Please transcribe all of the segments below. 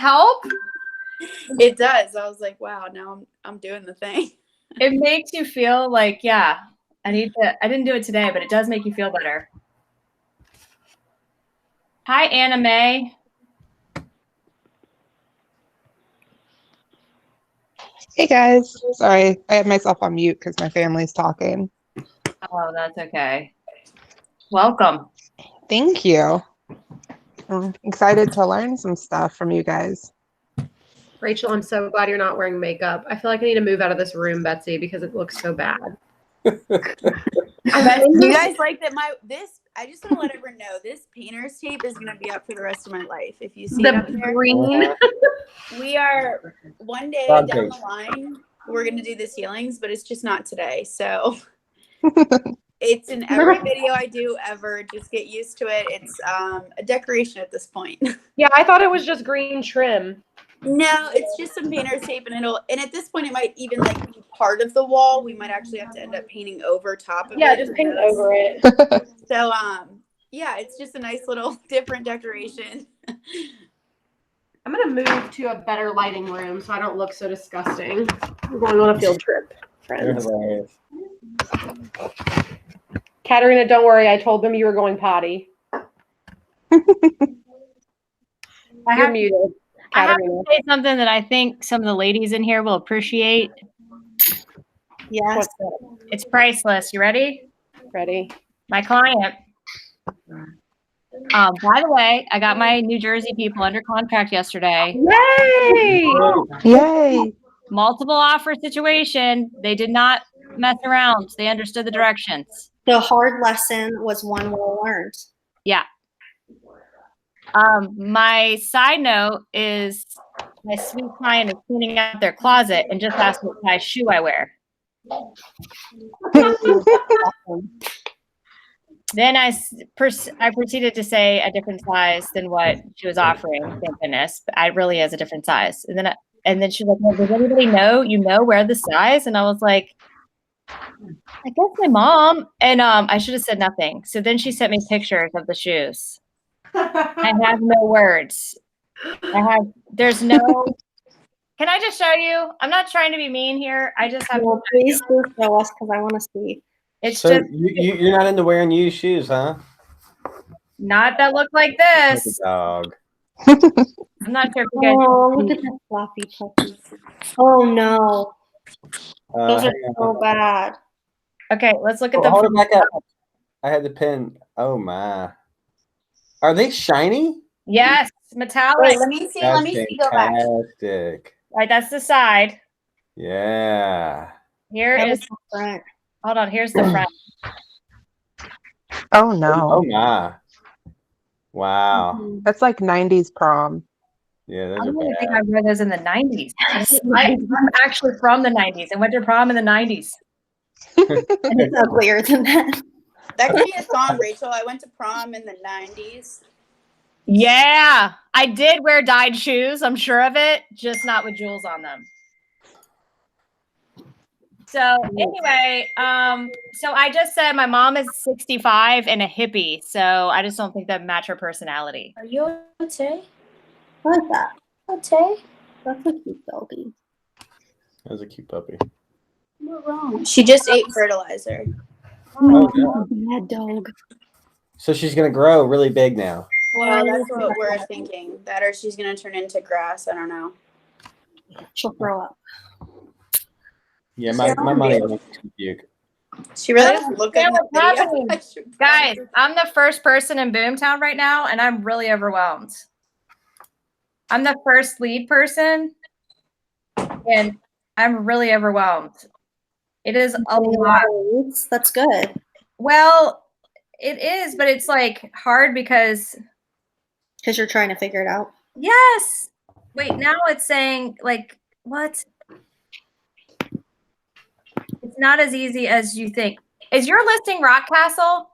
help? It does. I was like, wow, now I'm doing the thing. It makes you feel like, yeah, I didn't do it today, but it does make you feel better. Hi, Anna Mae. Hey guys, sorry, I had myself on mute because my family's talking. Oh, that's okay. Welcome. Thank you. I'm excited to learn some stuff from you guys. Rachel, I'm so glad you're not wearing makeup. I feel like I need to move out of this room, Betsy, because it looks so bad. Do you guys like that? I just want to let everyone know this painter's tape is going to be up for the rest of my life. If you see it up there, green. we are one day down the line. We're going to do the ceilings, but it's just not today. So it's in every video I do ever. Just get used to it. It's a decoration at this point. Yeah, I thought it was just green trim. No, it's just some painter's tape, and at this point it might even like be part of the wall. We might actually have to end up painting over top of it. Yeah, just paint over it. So yeah, it's just a nice little different decoration. I'm gonna move to a better lighting room so I don't look so disgusting. I'm going on a field trip, friends. Katarina, don't worry, I told them you were going potty. You're muted. I have to say something that I think some of the ladies in here will appreciate. Yes. It's priceless. You ready? Ready. My client. By the way, I got my New Jersey people under contract yesterday. Yay! Yay! Multiple offer situation. They did not mess around. They understood the directions. The hard lesson was one well learned. Yeah. My side note is my sweet client is cleaning out their closet and just asked what size shoe I wear. Then I proceeded to say a different size than what she was offering. Thank goodness, but I really is a different size. And then she's like, well, "Does anybody know? Wear the size?" And I was like, "I guess my mom." And I should have said nothing. So then she sent me pictures of the shoes. I have no words. There's no. Can I just show you? I'm not trying to be mean here. I just have. Well, please do show us because I want to see. It's so just you're not into wearing used shoes, huh? Not that look like this. Like a dog. I'm not sure if you guys. Oh, look at that floppy puppy. Oh no, those are so bad. Okay, let's look at the. Hold it back up. I had the pen. Oh my. Are they shiny? Yes, metallic. Wait, let me see. Go back. Fantastic. Right, that's the side. Yeah. Here is the front. Hold on, here's the front. Oh no. Oh my. Wow. That's like 90s prom. Yeah, those I are don't even think bad. I wore those in the 90s. I'm actually from the 90s. I went to prom in the 90s. And it's uglier than that. That could be a song, Rachel. I went to prom in the 90s. Yeah, I did wear dyed shoes. I'm sure of it, just not with jewels on them. So anyway, so I just said my mom is 65 and a hippie, so I just don't think that match her personality. Are you okay? What is that? Okay. That's a cute doggy. That was a cute puppy. What's wrong? She just ate fertilizer. Oh, yeah. Bad dog. So she's gonna grow really big now. Well, that's what we're thinking. That or she's going to turn into grass. I don't know. She'll grow up. Yeah, my money went to puke. She really doesn't look good in the What's video. happening? I should Guys, probably- I'm the first person in Boomtown right now, and I'm really overwhelmed. I'm the first lead person, and I'm really overwhelmed. It is a lot. That's good. Well, it is, but it's like hard because you're trying to figure it out. yes. Wait, now it's saying like what? It's not as easy as you think. Is your listing Rock Castle?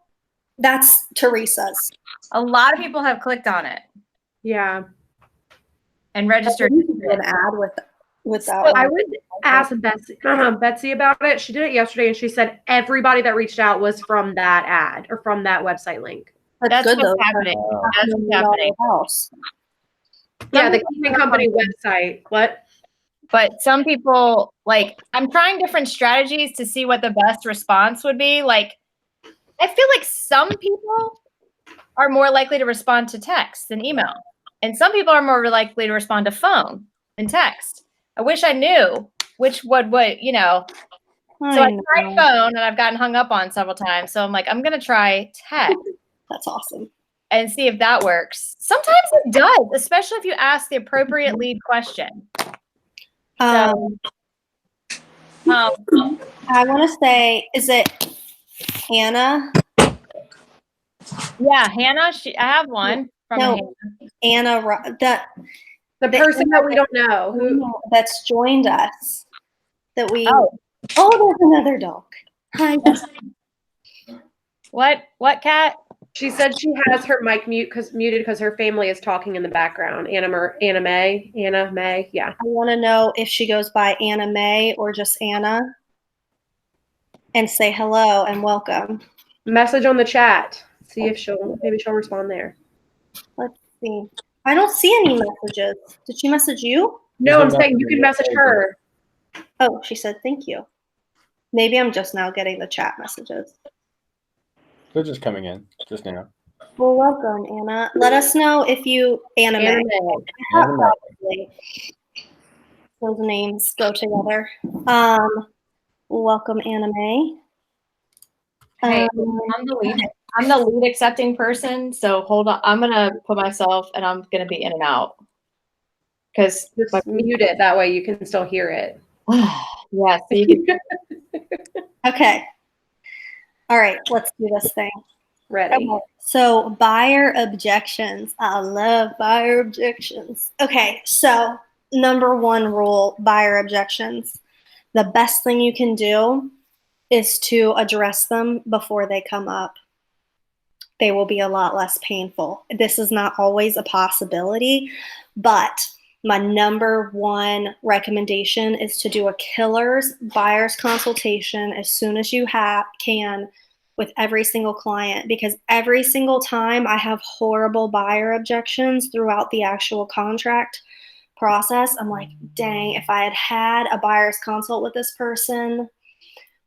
That's Teresa's. A lot of people have clicked on it. Yeah. And registered. An ad with that. So I would ask Betsy about it. She did it yesterday, and she said everybody that reached out was from that ad or from that website link. That's good, what's though. happening. That's what's happening. House. Yeah, the cleaning company website. What? But some people, like, I'm trying different strategies to see what the best response would be. Like, I feel like some people are more likely to respond to text than email. And some people are more likely to respond to phone than text. I wish I knew which would, you know. So I tried phone and I've gotten hung up on several times. So I'm like, I'm going to try text. That's awesome. And see if that works. Sometimes it does, especially if you ask the appropriate lead question. I want to say, is it Hannah? Yeah, Hannah. I have one from No, Hannah. The person that we don't know who that's joined us. That we. Oh, there's another dog. Hi. What cat? she said she has her mic muted because her family is talking in the background. Anna May. Yeah. I want to know if she goes by Anna May or just Anna. And say hello and welcome. Message on the chat. See if maybe she'll respond there. Let's see. I don't see any messages. Did she message you? No, I'm saying you can message her. Oh, she said thank you. Maybe I'm just now getting the chat messages. They're just coming in just now. Well, welcome, Anna. Let us know if you Anna May. Probably. Those names go together. Welcome, Anna May. Hey, I'm the lead accepting person. So hold on. I'm gonna put myself, and I'm gonna be in and out because just mute it. That way you can still hear it. Yeah. So you can. Okay. All right. Let's do this thing. Ready. Okay. So buyer objections. I love buyer objections. Okay. So number one rule, buyer objections. The best thing you can do is to address them before they come up. They will be a lot less painful. This is not always a possibility, but my number one recommendation is to do a killer's buyer's consultation as soon as you can with every single client, because every single time I have horrible buyer objections throughout the actual contract process, I'm like, dang, if I had had a buyer's consult with this person,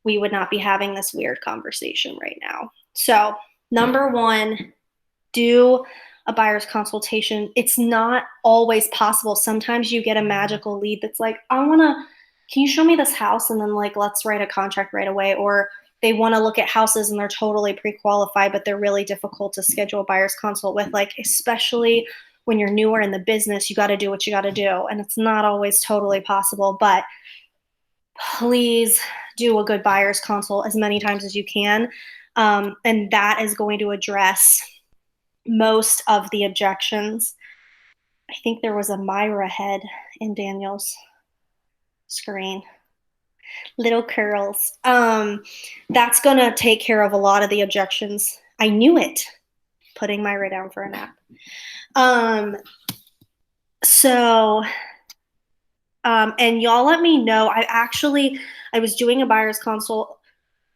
we would not be having this weird conversation right now. So number one, do a buyer's consultation. It's not always possible. Sometimes you get a magical lead that's like, can you show me this house? And then like, let's write a contract right away. Or they want to look at houses and they're totally pre-qualified, but they're really difficult to schedule a buyer's consult with. Like, especially when you're newer in the business, you got to do what you got to do. And it's not always totally possible, but please do a good buyer's consult as many times as you can. And that is going to address most of the objections. I think there was a Myra head in Daniel's screen. Little curls. That's going to take care of a lot of the objections. I knew it. Putting Myra down for a nap. And y'all let me know. I was doing a buyer's consult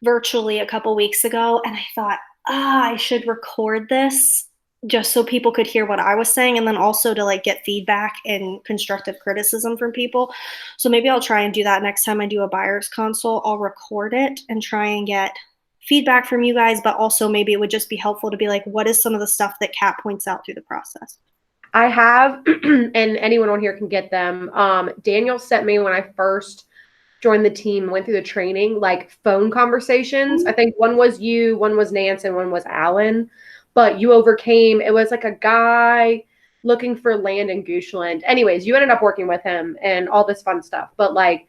virtually a couple weeks ago, and I thought, I should record this just so people could hear what I was saying, and then also to like get feedback and constructive criticism from people. So maybe I'll try and do that next time I do a buyer's consult. I'll record it and try and get feedback from you guys, but also maybe it would just be helpful to be like, what is some of the stuff that Kat points out through the process? I have, and anyone on here can get them. Daniel sent me when I first joined the team, went through the training, like phone conversations. I think one was you, one was Nance, and one was Alan. But you overcame, it was like a guy looking for land in Goochland. Anyways, you ended up working with him and all this fun stuff. But like,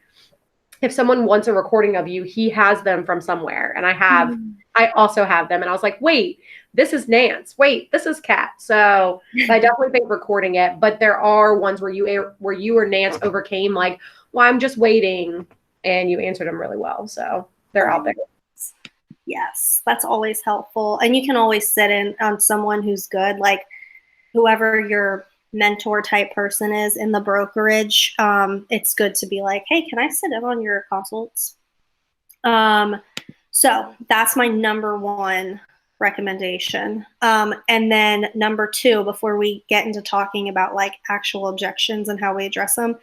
if someone wants a recording of you, he has them from somewhere. And I also have them. And I was like, wait, this is Nance. Wait, this is Kat. So I definitely think recording it. But there are ones where you or Nance overcame like, well, I'm just waiting. And you answered them really well. So they're out there. Yes, that's always helpful. And you can always sit in on someone who's good, like whoever your mentor type person is in the brokerage. It's good to be like, hey, can I sit in on your consults? So that's my number one recommendation. And then number 2, before we get into talking about like actual objections and how we address them,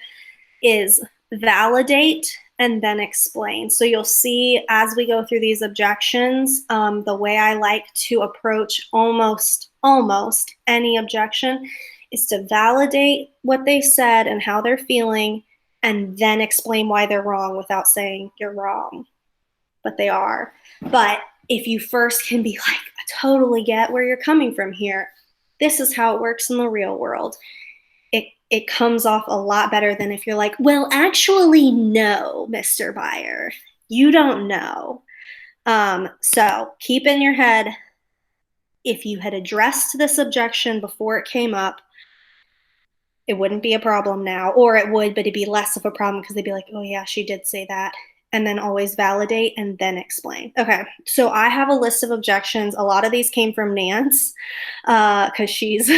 is validate and then explain. So you'll see as we go through these objections, the way I like to approach almost any objection is to validate what they said and how they're feeling, and then explain why they're wrong without saying you're wrong, but they are. But if you first can be like, I totally get where you're coming from here. This is how it works in the real world. It comes off a lot better than if you're like, well, actually, no, Mr. Buyer, you don't know. So keep in your head, if you had addressed this objection before it came up, it wouldn't be a problem now, or it would, but it'd be less of a problem because they'd be like, oh yeah, she did say that. And then always validate and then explain. Okay, so I have a list of objections. A lot of these came from Nance because she's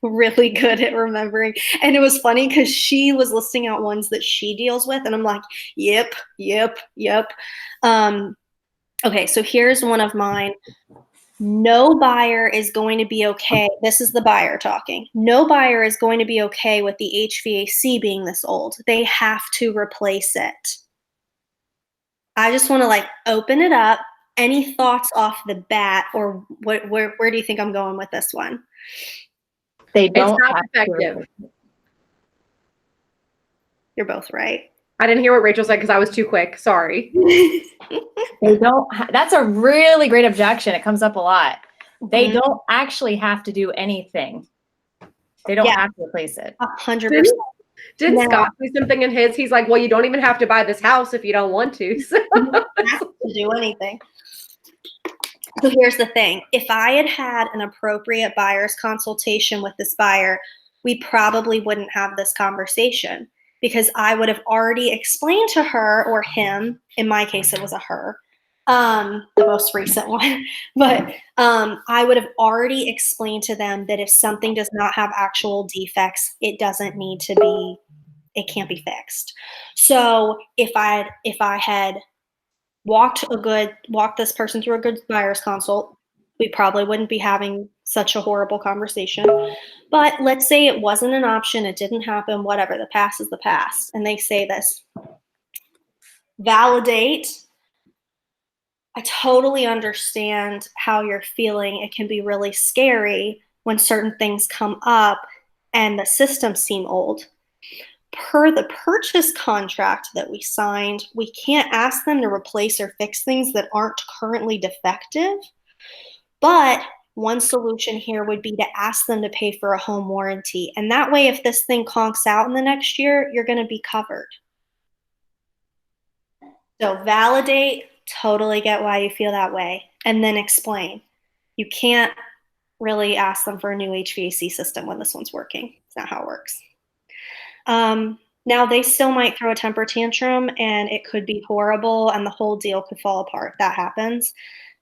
really good at remembering. And it was funny because she was listing out ones that she deals with, and I'm like, yep. Okay, so here's one of mine. No buyer is going to be okay. This is the buyer talking. No buyer is going to be okay with the HVAC being this old. They have to replace it. I just want to like open it up. Any thoughts off the bat, or where do you think I'm going with this one? They It's don't not have effective. to. You're both right. I didn't hear what Rachel said because I was too quick. Sorry. They don't. That's a really great objection. It comes up a lot. They Mhm. don't actually have to do anything. They don't Yeah. have to replace it. 100%. Didn't No. Scott say something in his? He's like, well, you don't even have to buy this house if you don't want to. So. Have to do anything. So here's the thing. If I had had an appropriate buyer's consultation with this buyer, we probably wouldn't have this conversation because I would have already explained to her or him, in my case, it was a her, the most recent one, but I would have already explained to them that if something does not have actual defects, it doesn't need to be, it can't be fixed. So if I had walked this person through a good buyer's consult, we probably wouldn't be having such a horrible conversation. But let's say it wasn't an option, it didn't happen, whatever, the past is the past. And they say this, validate. I totally understand how you're feeling. It can be really scary when certain things come up and the systems seem old. Per the purchase contract that we signed, we can't ask them to replace or fix things that aren't currently defective. But one solution here would be to ask them to pay for a home warranty. And that way, if this thing conks out in the next year, you're going to be covered. So validate, totally get why you feel that way, and then explain. You can't really ask them for a new HVAC system when this one's working. It's not how it works. Now they still might throw a temper tantrum and it could be horrible and the whole deal could fall apart. That happens.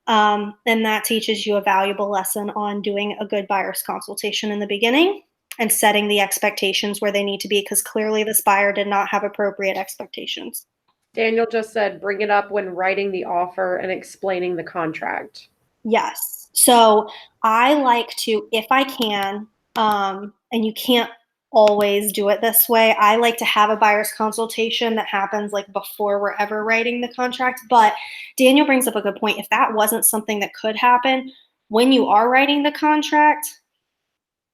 And that teaches you a valuable lesson on doing a good buyer's consultation in the beginning and setting the expectations where they need to be, because clearly this buyer did not have appropriate expectations. Daniel just said, bring it up when writing the offer and explaining the contract. Yes. So I like to, if I can, and you can't always do it this way, I like to have a buyer's consultation that happens like before we're ever writing the contract. But Daniel brings up a good point. If that wasn't something that could happen, when you are writing the contract,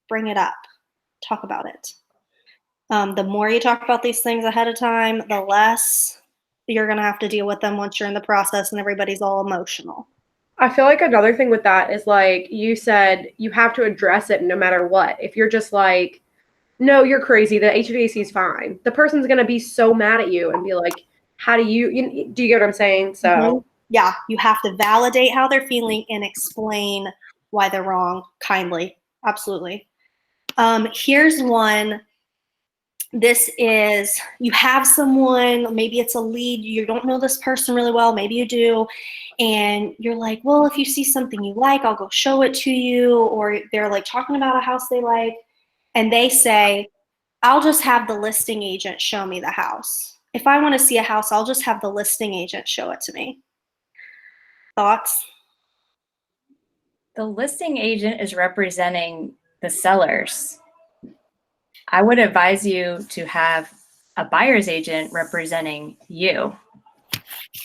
bring it up. Talk about it. The more you talk about these things ahead of time, the less you're going to have to deal with them once you're in the process and everybody's all emotional. I feel like another thing with that is, like you said, you have to address it no matter what. If you're just like, no, you're crazy, the HVAC is fine, the person's going to be so mad at you and be like, how do you get what I'm saying? So Mm-hmm. Yeah, you have to validate how they're feeling and explain why they're wrong kindly. Absolutely. Here's one. This is, you have someone, maybe it's a lead, you don't know this person really well, maybe you do, and you're like, well, if you see something you like, I'll go show it to you, or they're like talking about a house they like, and they say, I'll just have the listing agent show me the house. If I want to see a house, I'll just have the listing agent show it to me. Thoughts? The listing agent is representing the sellers. I would advise you to have a buyer's agent representing you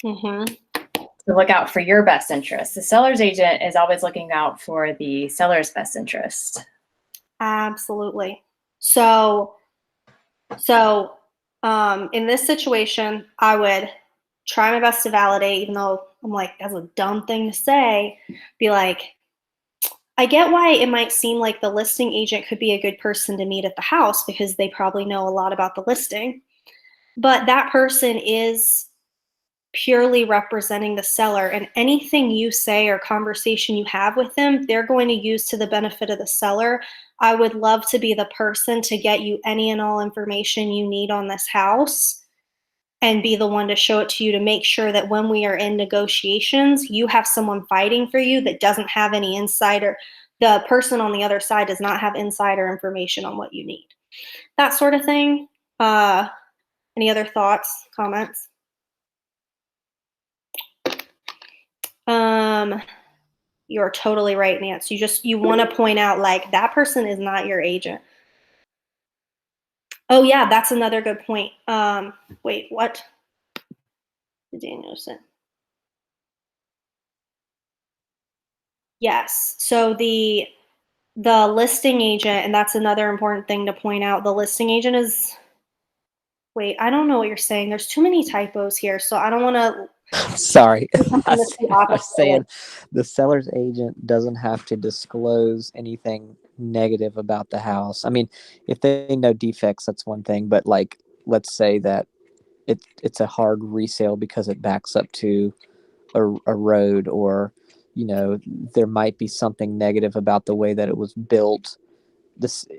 Mm-hmm. to look out for your best interest. The seller's agent is always looking out for the seller's best interest. Absolutely. So in this situation, I would try my best to validate, even though I'm like, that's a dumb thing to say. Be like, I get why it might seem like the listing agent could be a good person to meet at the house because they probably know a lot about the listing. But that person is purely representing the seller, and anything you say or conversation you have with them, they're going to use to the benefit of the seller. I would love to be the person to get you any and all information you need on this house and be the one to show it to you to make sure that when we are in negotiations, you have someone fighting for you that doesn't have any insider. The person on the other side does not have insider information on what you need. That sort of thing. Any other thoughts, comments? You're totally right, Nance. You want to point out like that person is not your agent. Oh yeah, that's another good point. Wait, what did Daniel say? Yes. So the listing agent, and that's another important thing to point out. The listing agent is, wait, I don't know what you're saying. There's too many typos here, so I don't want to. Sorry. Something I that's the was opposite. saying the seller's agent doesn't have to disclose anything negative about the house. I mean, if they know defects, that's one thing. But like, let's say that it's a hard resale because it backs up to a road, or there might be something negative about the way that it was built.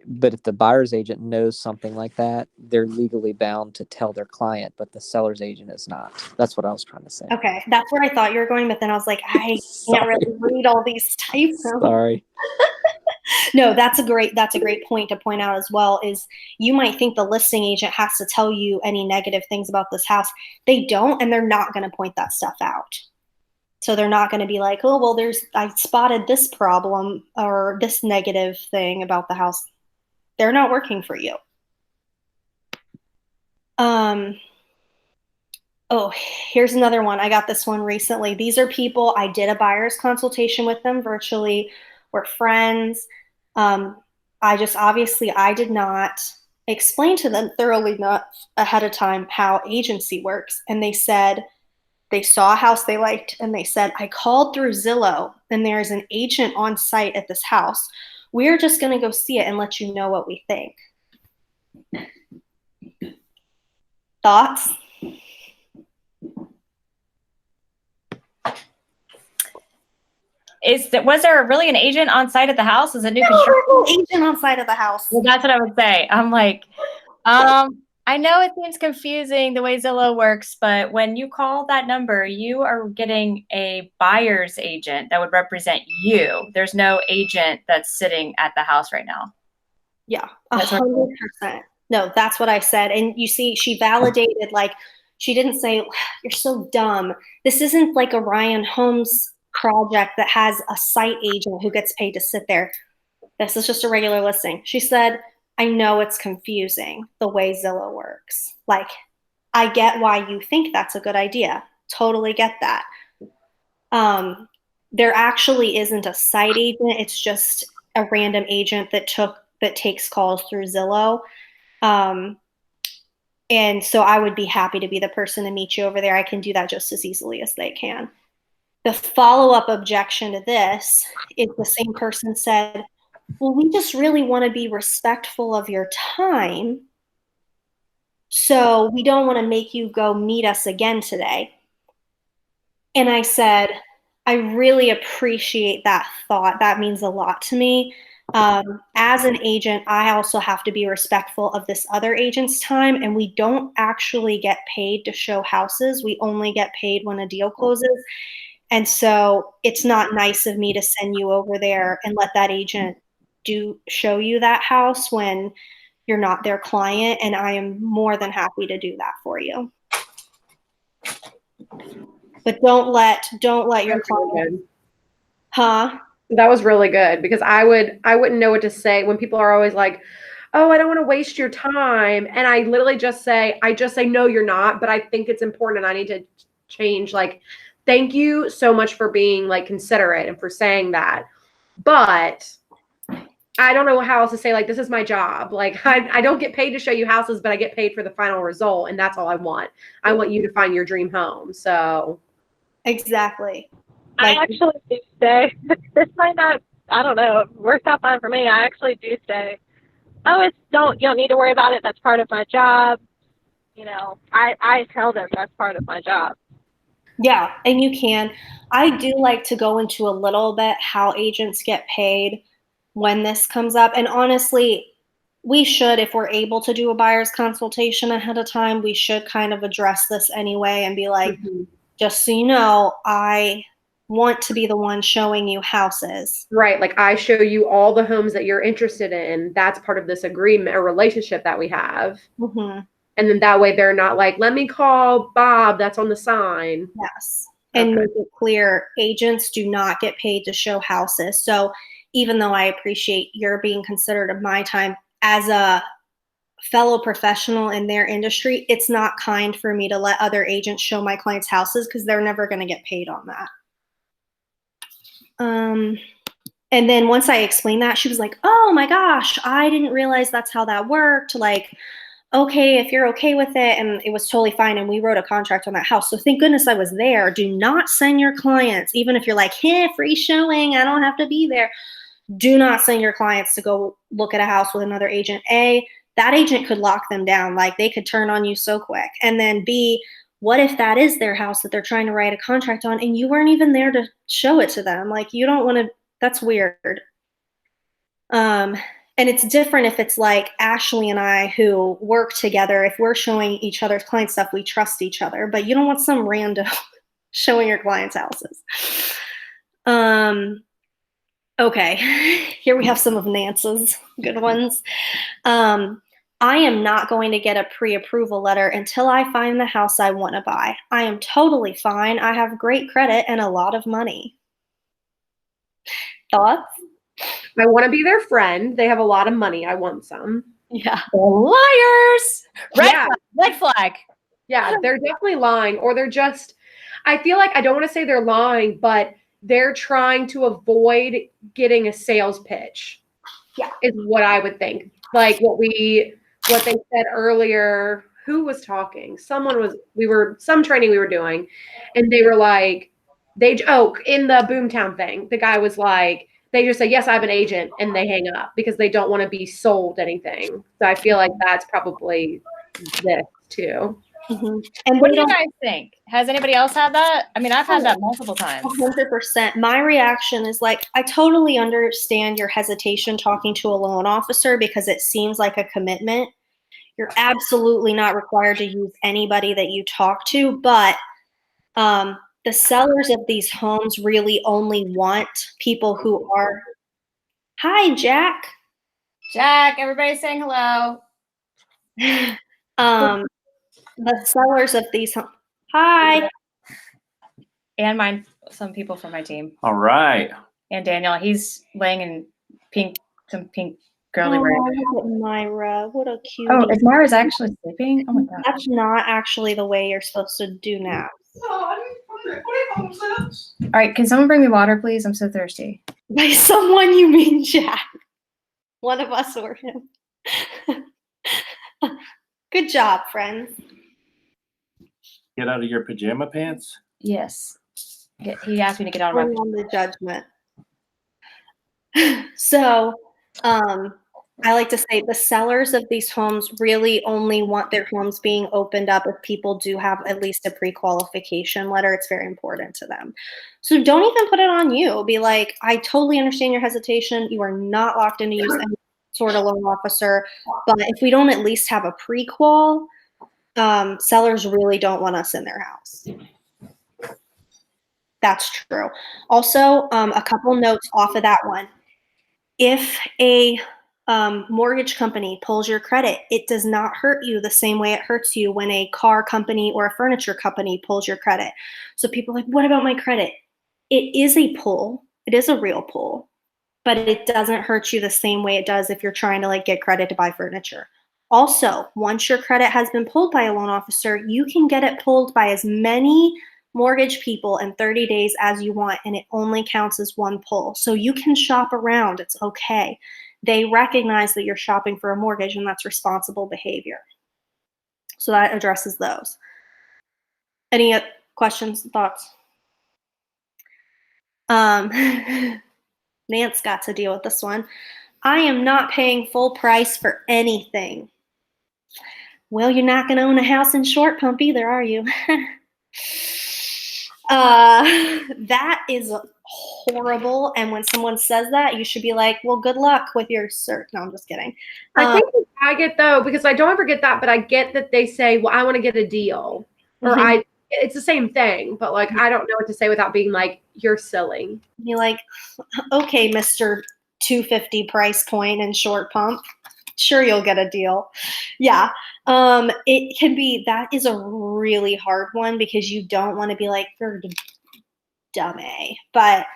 But if the buyer's agent knows something like that, they're legally bound to tell their client, but the seller's agent is not. That's what I was trying to say. Okay, that's where I thought you were going, but then I was like, I can't really read all these typos. Sorry. No, that's a great point to point out as well. Is you might think the listing agent has to tell you any negative things about this house. They don't, and they're not going to point that stuff out. So they're not going to be like, oh, well, I spotted this problem or this negative thing about the house. They're not working for you. Oh, here's another one. I got this one recently. These are people, I did a buyer's consultation with them virtually. We're friends. I did not explain to them thoroughly enough ahead of time how agency works. And they said, they saw a house they liked, and they said, I called through Zillow, and there's an agent on site at this house. We're just going to go see it and let you know what we think. Thoughts? Was there really an agent on site at the house? Is it new construction? No, agent on site of the house. Well, that's what I would say. I'm like, I know it seems confusing the way Zillow works, but when you call that number, you are getting a buyer's agent that would represent you. There's no agent that's sitting at the house right now. Yeah, 100%. No, that's what I said. And you see, she validated, like, she didn't say, you're so dumb. This isn't like a Ryan Holmes project that has a site agent who gets paid to sit there. This is just a regular listing. She said, I know it's confusing the way Zillow works. Like, I get why you think that's a good idea. Totally get that. There actually isn't a site agent. It's just a random agent that takes calls through Zillow. And so I would be happy to be the person to meet you over there. I can do that just as easily as they can. The follow-up objection to this is the same person said, well, we just really want to be respectful of your time. So we don't want to make you go meet us again today. And I said, I really appreciate that thought. That means a lot to me. As an agent, I also have to be respectful of this other agent's time, and we don't actually get paid to show houses. We only get paid when a deal closes. And so it's not nice of me to send you over there and let that agent show you that house when you're not their client. And I am more than happy to do that for you. But don't let your client, huh? That was really good because I wouldn't know what to say when people are always like, "Oh, I don't want to waste your time." And I literally just say, "No, you're not, but I think it's important and I need to change." Like, thank you so much for being like considerate and for saying that. But I don't know how else to say, like, this is my job. Like, I don't get paid to show you houses, but I get paid for the final result, and that's all I want. I want you to find your dream home. So Exactly. I actually do stay. This might not, I don't know, works out fine for me. I actually do stay. Oh, you don't need to worry about it. That's part of my job. You know, I tell them that's part of my job. Yeah, and you can. I do like to go into a little bit how agents get paid when this comes up. And honestly, we should, if we're able to do a buyer's consultation ahead of time, we should kind of address this anyway and be like, just so you know, I want to be the one showing you houses. right, like I show you all the homes that you're interested in. That's part of this agreement or relationship that we have. Mm-hmm. And then that way they're not like, let me call Bob, that's on the sign. Yes. And Okay. make it clear, agents do not get paid to show houses. So even though I appreciate your being considerate of my time as a fellow professional in their industry, it's not kind for me to let other agents show my clients houses because they're never going to get paid on that. And then once I explained that, she was like, oh my gosh, I didn't realize that's how that worked. Like, okay, if you're okay with it. And it was totally fine. And we wrote a contract on that house. So thank goodness I was there. Do not send your clients, even if you're like, hey, free showing, I don't have to be there. Do not send your clients to go look at a house with another agent. A, that agent could lock them down. Like they could turn on you so quick. And then B, what if that is their house that they're trying to write a contract on and you weren't even there to show it to them? Like you don't want to, that's weird. And it's different if it's like Ashley and I who work together. If we're showing each other's client stuff, we trust each other, but you don't want some random showing your clients' houses. Okay, here we have some of Nance's good ones. I am not going to get a pre-approval letter until I find the house I want to buy. I am totally fine. I have great credit and a lot of money. Thoughts? I want to be their friend. They have a lot of money. I want some. Yeah. Liars. Red flag. Yeah, they're definitely lying, or they're just, I feel like I don't want to say they're lying, but they're trying to avoid getting a sales pitch. Yeah. Is what I would think. Like what they said earlier, who was talking? Some training we were doing, and they were like, in the Boomtown thing, the guy was like, they just say, yes, I have an agent, and they hang up because they don't want to be sold anything. So I feel like that's probably this too. Mm-hmm. And what do you guys think? Has anybody else had that? I mean, I've had that multiple times. 100%. My reaction is like, I totally understand your hesitation talking to a loan officer because it seems like a commitment. You're absolutely not required to use anybody that you talk to, but the sellers of these homes really only want people who are. Hi, Jack. Jack, everybody's saying hello. The sellers of these homes. Hi. And some people from my team. All right. And Daniel, he's laying in some pink girly wear. Look at Myra. What a cute. Oh, is Myra's actually sleeping? Oh my god. That's not actually the way you're supposed to do now. All right, can someone bring me water, please? I'm so thirsty. By someone, you mean Jack. One of us or him. Good job, friends. Get out of your pajama pants? Yes. He asked me to get out of my On the judgment. So, I like to say the sellers of these homes really only want their homes being opened up if people do have at least a pre-qualification letter. It's very important to them. So don't even put it on you. Be like, I totally understand your hesitation. You are not locked into use any sort of loan officer. But if we don't at least have a pre-qual, sellers really don't want us in their house. That's true. Also, a couple notes off of that one. If a mortgage company pulls your credit, it does not hurt you the same way it hurts you when a car company or a furniture company pulls your credit. So people are like, what about my credit? It is a pull. It is a real pull, but it doesn't hurt you the same way it does if you're trying to like get credit to buy furniture. Also, once your credit has been pulled by a loan officer, you can get it pulled by as many mortgage people in 30 days as you want, and it only counts as one pull. So you can shop around. It's okay. They recognize that you're shopping for a mortgage, and that's responsible behavior. So that addresses those. Any questions, thoughts? Nance got to deal with this one. I am not paying full price for anything. Well, you're not going to own a house in Short Pump either, are you? That is horrible. And when someone says that, you should be like, well, good luck with your search. No, I'm just kidding. I think I get though, because I don't ever get that, but I get that they say, well, I want to get a deal. Or it's the same thing, but like, I don't know what to say without being like, you're silly. You're like, okay, Mr. 250 price point and Short Pump. Sure, you'll get a deal. Yeah. It can be, that is a really hard one because you don't want to be like, you're dummy. But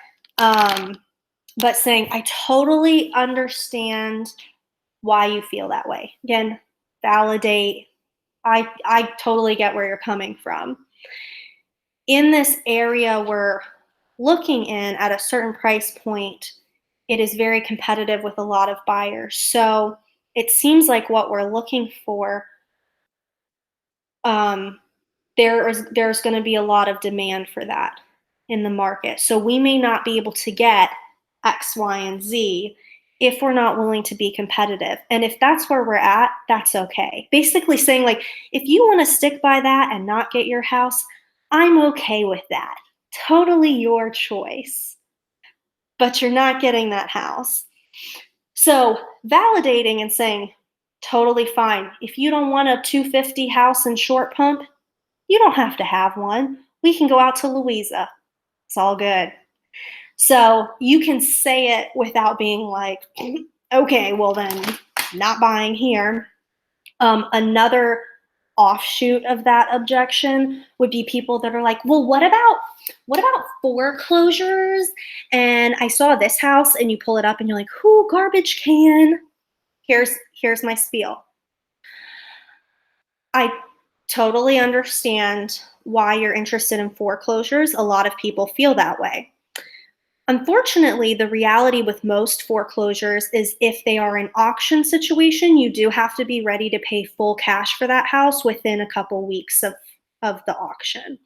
saying, I totally understand why you feel that way. Again, validate. I totally get where you're coming from. In this area we're looking in at a certain price point, it is very competitive with a lot of buyers. So it seems like what we're looking for, there's going to be a lot of demand for that in the market. So we may not be able to get X, Y, and Z if we're not willing to be competitive. And if that's where we're at, that's okay. Basically saying like, if you want to stick by that and not get your house, I'm okay with that. Totally your choice. But you're not getting that house. So validating and saying, totally fine. If you don't want a 250 house in Short Pump, you don't have to have one. We can go out to Louisa. It's all good. So you can say it without being like, okay, well then not buying here. Another offshoot of that objection would be people that are like, well, what about foreclosures? And I saw this house, and you pull it up and you're like, who garbage can? Here's my spiel. I totally understand why you're interested in foreclosures. A lot of people feel that way. Unfortunately, the reality with most foreclosures is if they are an auction situation, you do have to be ready to pay full cash for that house within a couple weeks of the auction.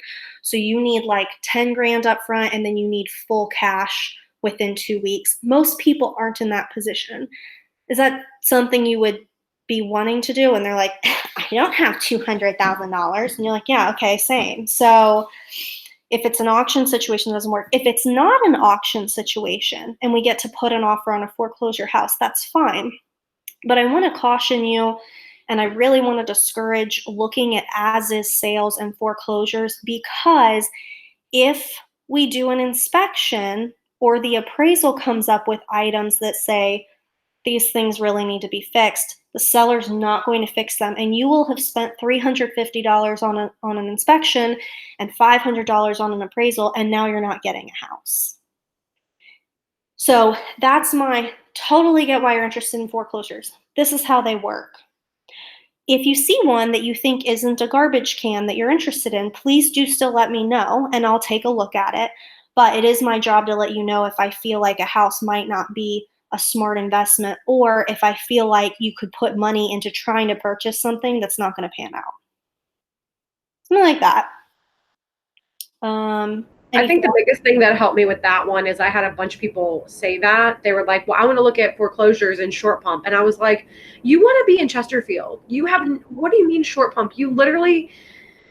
So you need like 10 grand up front, and then you need full cash within 2 weeks. Most people aren't in that position. Is that something you would be wanting to do? And they're like, I don't have $200,000. And you're like, yeah, okay, same. So if it's an auction situation, it doesn't work. If it's not an auction situation and we get to put an offer on a foreclosure house, that's fine. But I want to caution you, and I really want to discourage looking at as-is sales and foreclosures, because if we do an inspection or the appraisal comes up with items that say these things really need to be fixed, the seller's not going to fix them, and you will have spent $350 on an inspection and $500 on an appraisal, and now you're not getting a house. So that's my totally get why you're interested in foreclosures. This is how they work. If you see one that you think isn't a garbage can that you're interested in, please do still let me know, and I'll take a look at it. But it is my job to let you know if I feel like a house might not be a smart investment, or if I feel like you could put money into trying to purchase something that's not going to pan out. Something like that. I think the biggest thing that helped me with that one is I had a bunch of people say that. They were like, well, I want to look at foreclosures in Short Pump. And I was like, you want to be in Chesterfield. What do you mean Short Pump? You literally,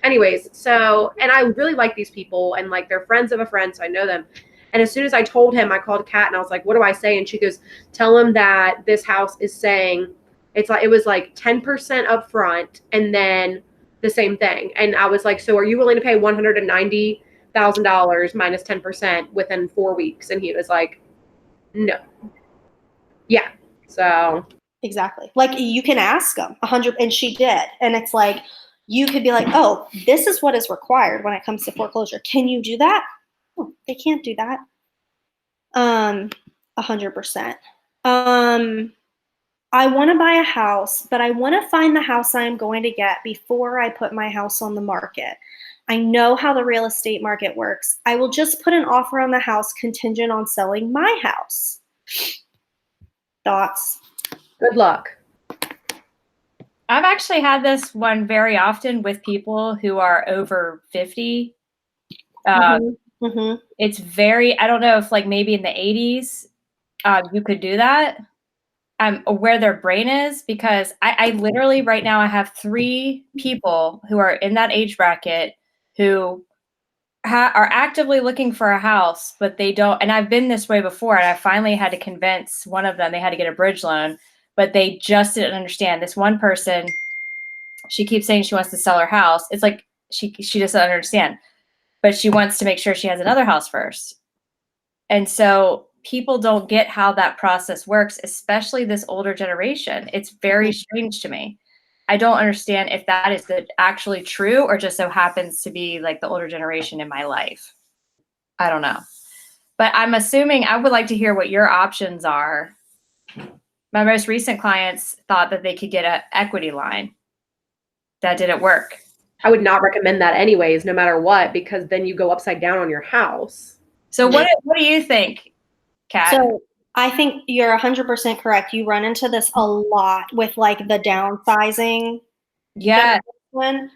anyways. So, and I really like these people, and like they're friends of a friend, so I know them. And as soon as I told him, I called Kat and I was like, what do I say? And she goes, tell him that this house is saying it was like 10% up front and then the same thing. And I was like, so are you willing to pay $190,000 minus 10% within 4 weeks? And he was like, no. Yeah. So. Exactly. Like you can ask them 100, and she did. And it's like, you could be like, oh, this is what is required when it comes to foreclosure. Can you do that? Oh, they can't do that. 100%. I want to buy a house, but I want to find the house I'm going to get before I put my house on the market. I know how the real estate market works. I will just put an offer on the house contingent on selling my house. Thoughts? Good luck. I've actually had this one very often with people who are over 50. It's very, I don't know if like maybe in the 80s you could do that. Where their brain is, because I literally right now I have 3 people who are in that age bracket who are actively looking for a house, but they don't. And I've been this way before, and I finally had to convince one of them they had to get a bridge loan, but they just didn't understand. This one person, she keeps saying she wants to sell her house. It's like she doesn't understand, but she wants to make sure she has another house first. And so people don't get how that process works, especially this older generation. It's very strange to me. I don't understand if that is actually true or just so happens to be like the older generation in my life. I don't know. But I'm assuming I would like to hear what your options are. My most recent clients thought that they could get an equity line. That didn't work. I would not recommend that anyways, no matter what, because then you go upside down on your house. So what do you think, Kat? So I think you're 100% correct. You run into this a lot with like the downsizing. Yeah. One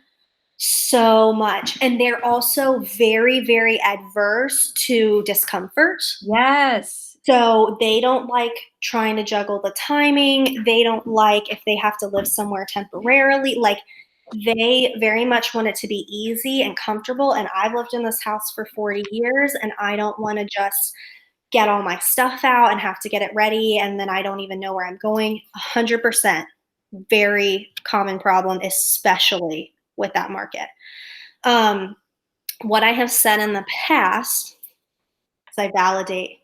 so much. And they're also very, very adverse to discomfort. Yes. So they don't like trying to juggle the timing. They don't like if they have to live somewhere temporarily. Like they very much want it to be easy and comfortable. And I've lived in this house for 40 years and I don't want to just get all my stuff out and have to get it ready. And then I don't even know where I'm going. 100%. Very common problem, especially with that market. What I have said in the past, as I validate,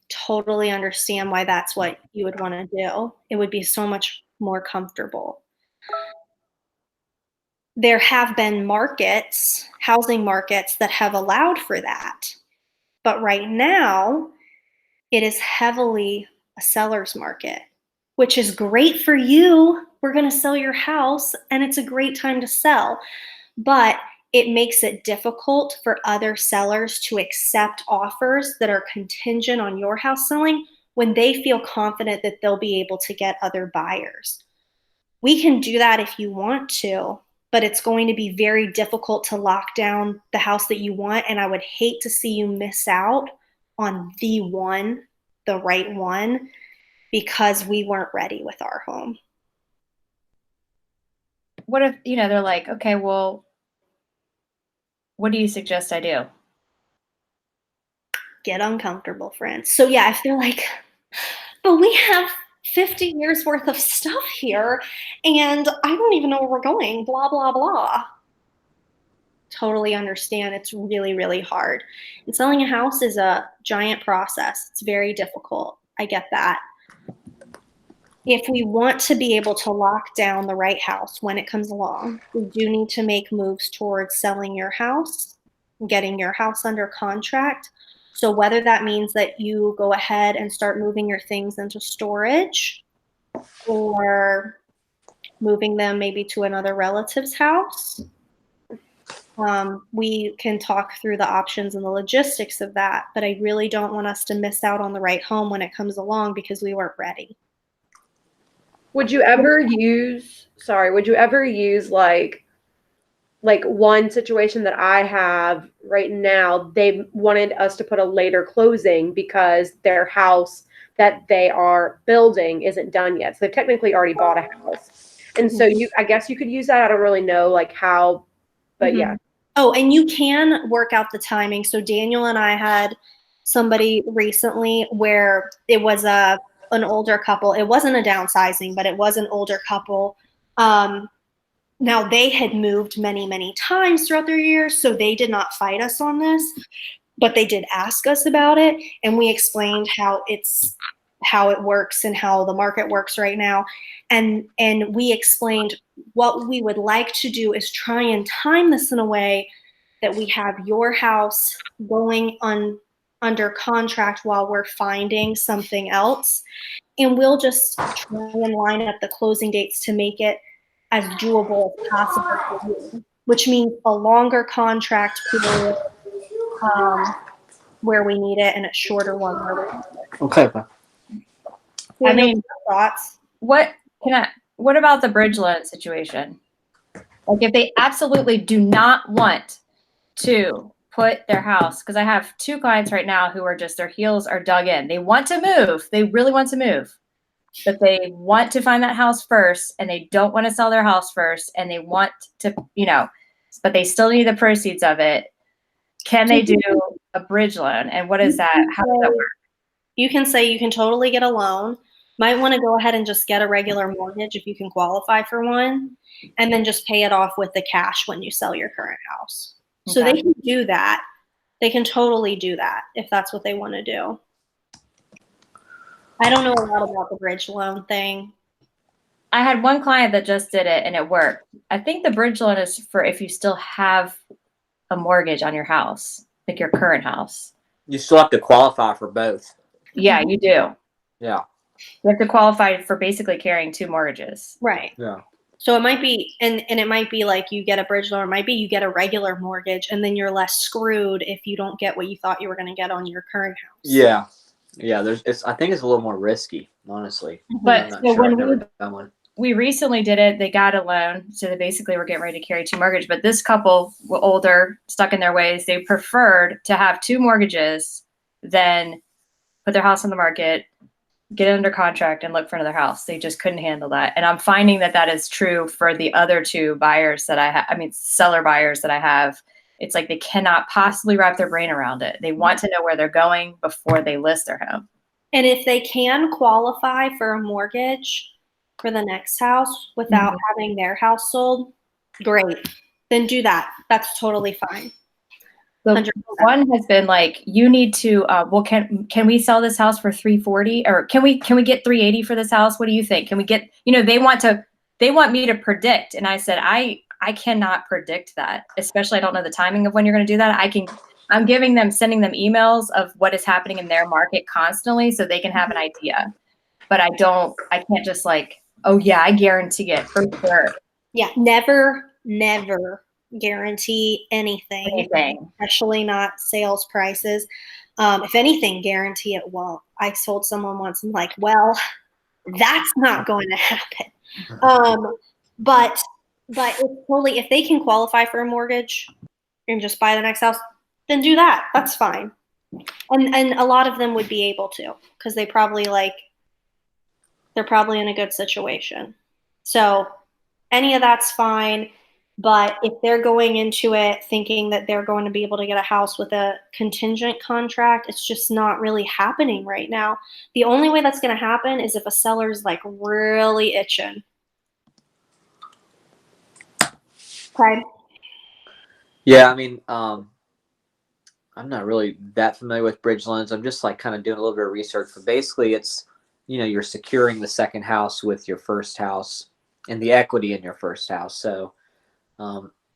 totally understand why that's what you would want to do. It would be so much more comfortable. There have been markets, housing markets, that have allowed for that. But right now, it is heavily a seller's market, which is great for you. We're going to sell your house, and it's a great time to sell. But it makes it difficult for other sellers to accept offers that are contingent on your house selling when they feel confident that they'll be able to get other buyers. We can do that if you want to, but it's going to be very difficult to lock down the house that you want. And I would hate to see you miss out on the right one, because we weren't ready with our home. What if, they're like, okay, well, what do you suggest I do? Get uncomfortable, friends. So yeah, if they're like, but we have 50 years worth of stuff here and I don't even know where we're going, blah, blah, blah. Totally understand. It's really, really hard. And selling a house is a giant process. It's very difficult. I get that. If we want to be able to lock down the right house when it comes along, we do need to make moves towards selling your house, getting your house under contract. So whether that means that you go ahead and start moving your things into storage or moving them maybe to another relative's house, we can talk through the options and the logistics of that. But I really don't want us to miss out on the right home when it comes along because we weren't ready. Would you ever use like one situation that I have right now? They wanted us to put a later closing because their house that they are building isn't done yet. So they've technically already bought a house. And so I guess you could use that. I don't really know like how, but yeah. Oh, and you can work out the timing. So Daniel and I had somebody recently where it was an older couple. It wasn't a downsizing, but it was an older couple. Now they had moved many, many times throughout their years, so they did not fight us on this, but they did ask us about it. And we explained how it works and how the market works right now. And we explained what we would like to do is try and time this in a way that we have your house going on under contract while we're finding something else. And we'll just try and line up the closing dates to make it as doable as possible for you, which means a longer contract period where we need it and a shorter one where we need it. Okay. I mean, thoughts? what about the bridge loan situation? Like if they absolutely do not want to put their house, because I have 2 clients right now who are just, their heels are dug in. They want to move. They really want to move, but they want to find that house first and they don't want to sell their house first and they want to, but they still need the proceeds of it. Can they do a bridge loan? And what is that? How does that work? You can say you can totally get a loan. Might want to go ahead and just get a regular mortgage if you can qualify for one, and then just pay it off with the cash when you sell your current house. So Okay. they can do that. They can totally do that if that's what they want to do. I don't know a lot about the bridge loan thing. I had one client that just did it and it worked. I think the bridge loan is for if you still have a mortgage on your house, like your current house. You still have to qualify for both. Yeah, you do. Yeah. You have to qualify for basically carrying 2 mortgages. Right. Yeah. So it might be, and it might be like you get a bridge loan, it might be you get a regular mortgage, and then you're less screwed if you don't get what you thought you were going to get on your current house. Yeah. Yeah. I think it's a little more risky, honestly. But I'm not so sure. I've when never done one. we recently did it, they got a loan. So they basically were getting ready to carry 2 mortgages. But this couple were older, stuck in their ways. They preferred to have 2 mortgages than put their house on the market, get it under contract, and look for another house. They just couldn't handle that. And I'm finding that that is true for the other 2 buyers that seller buyers that I have. It's like they cannot possibly wrap their brain around it. They want to know where they're going before they list their home. And if they can qualify for a mortgage for the next house without having their house sold, great. Then do that. That's totally fine. The 100%. one has been like, you need to, can we sell this house for 340 or can we get 380 for this house? What do you think? Can we get, they want me to predict. And I said, I cannot predict that, especially I don't know the timing of when you're going to do that. I'm sending them emails of what is happening in their market constantly so they can have an idea. But I can't just like, oh yeah, I guarantee it for sure. Yeah, never guarantee anything, especially not sales prices. If anything, guarantee it won't. I told someone once, I'm like, well, that's not going to happen. But it's totally, if they can qualify for a mortgage and just buy the next house, then do that. That's fine. And a lot of them would be able to, because they're probably in a good situation. So any of that's fine. But if they're going into it thinking that they're going to be able to get a house with a contingent contract, it's just not really happening right now. The only way that's going to happen is if a seller's like really itching. Okay. Yeah. I mean, I'm not really that familiar with bridge loans. I'm just like kind of doing a little bit of research. But basically it's, you're securing the second house with your first house and the equity in your first house. So,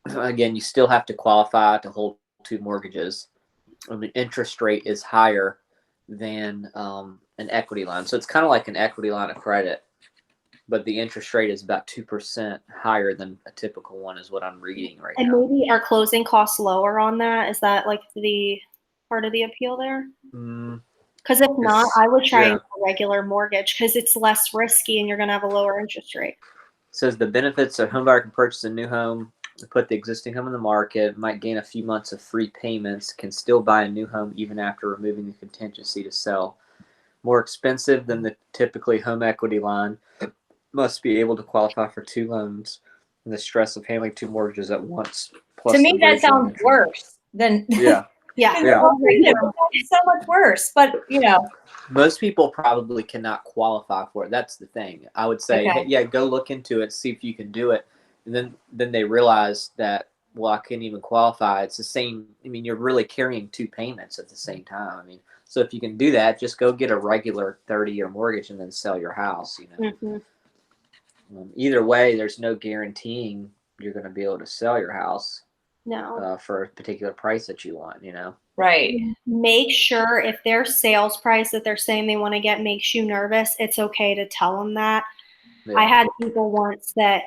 again, you still have to qualify to hold 2 mortgages. And the interest rate is higher than an equity line. So it's kind of like an equity line of credit, but the interest rate is about 2% higher than a typical one is what I'm reading right now. And maybe are closing costs lower on that? Is that like the part of the appeal there? Because if not, I would try a regular mortgage because it's less risky and you're going to have a lower interest rate. It says the benefits of homebuyer can purchase a new home, put the existing home in the market, might gain a few months of free payments, can still buy a new home even after removing the contingency to sell. More expensive than the typically home equity line, must be able to qualify for 2 loans, and the stress of handling 2 mortgages at once. To me, that sounds worse than. Yeah. Yeah. It's so much worse, but Most people probably cannot qualify for it. That's the thing. I would say, hey, yeah, go look into it, see if you can do it. And then they realize that, well, I can't even qualify. It's the same. I mean, you're really carrying 2 payments at the same time. I mean, so if you can do that, just go get a regular 30-year mortgage and then sell your house, Either way, there's no guaranteeing you're going to be able to sell your house. No. for a particular price that you want. Right. Make sure if their sales price that they're saying they want to get makes you nervous, it's okay to tell them that. Yeah. I had people once that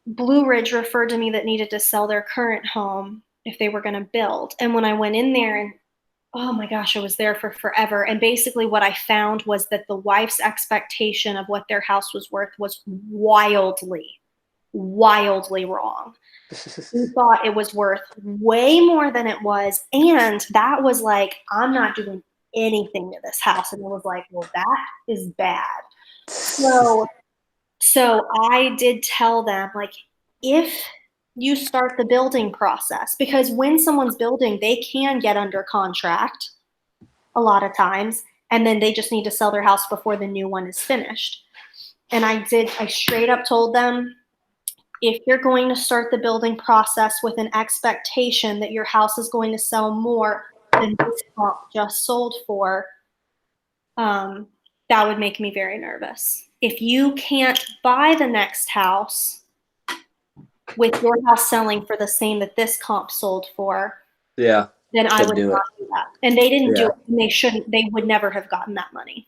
Blue Ridge referred to me that needed to sell their current home if they were going to build. And when I went in there, and oh my gosh, I was there for forever. And basically what I found was that the wife's expectation of what their house was worth was wildly wrong. We thought it was worth way more than it was. And that was like, I'm not doing anything to this house. And it was like, well, that is bad. So I did tell them, like, if you start the building process, because when someone's building, they can get under contract a lot of times, and then they just need to sell their house before the new one is finished. And I straight up told them, if you're going to start the building process with an expectation that your house is going to sell more than this comp just sold for, that would make me very nervous. If you can't buy the next house with your house selling for the same that this comp sold for, Yeah. then I would not do that. And they didn't do Yeah. it. And they shouldn't. They would never have gotten that money.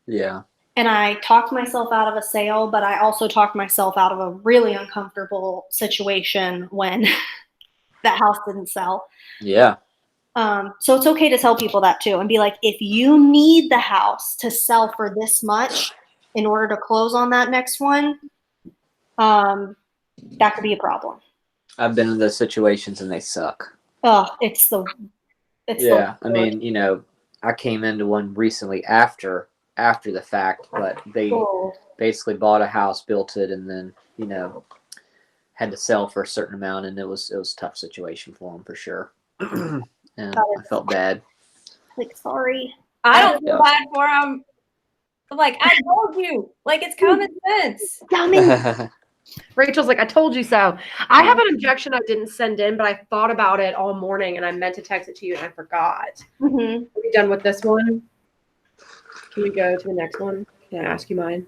Yeah. And I talked myself out of a sale, but I also talked myself out of a really uncomfortable situation when that house didn't sell. Yeah. So it's okay to tell people that too, and be like, if you need the house to sell for this much in order to close on that next one, that could be a problem. I've been in those situations and they suck. Oh, I mean, I came into one recently after the fact, but they basically bought a house, built it, and then had to sell for a certain amount, and it was a tough situation for them for sure. And I felt bad. Like, sorry. I don't feel bad for him. Like, I told you. Like, it's common sense. Dummy. Rachel's like, I told you so. I have an objection I didn't send in, but I thought about it all morning and I meant to text it to you and I forgot. Mm-hmm. Are we done with this one? Can we go to the next one? Can I ask you mine?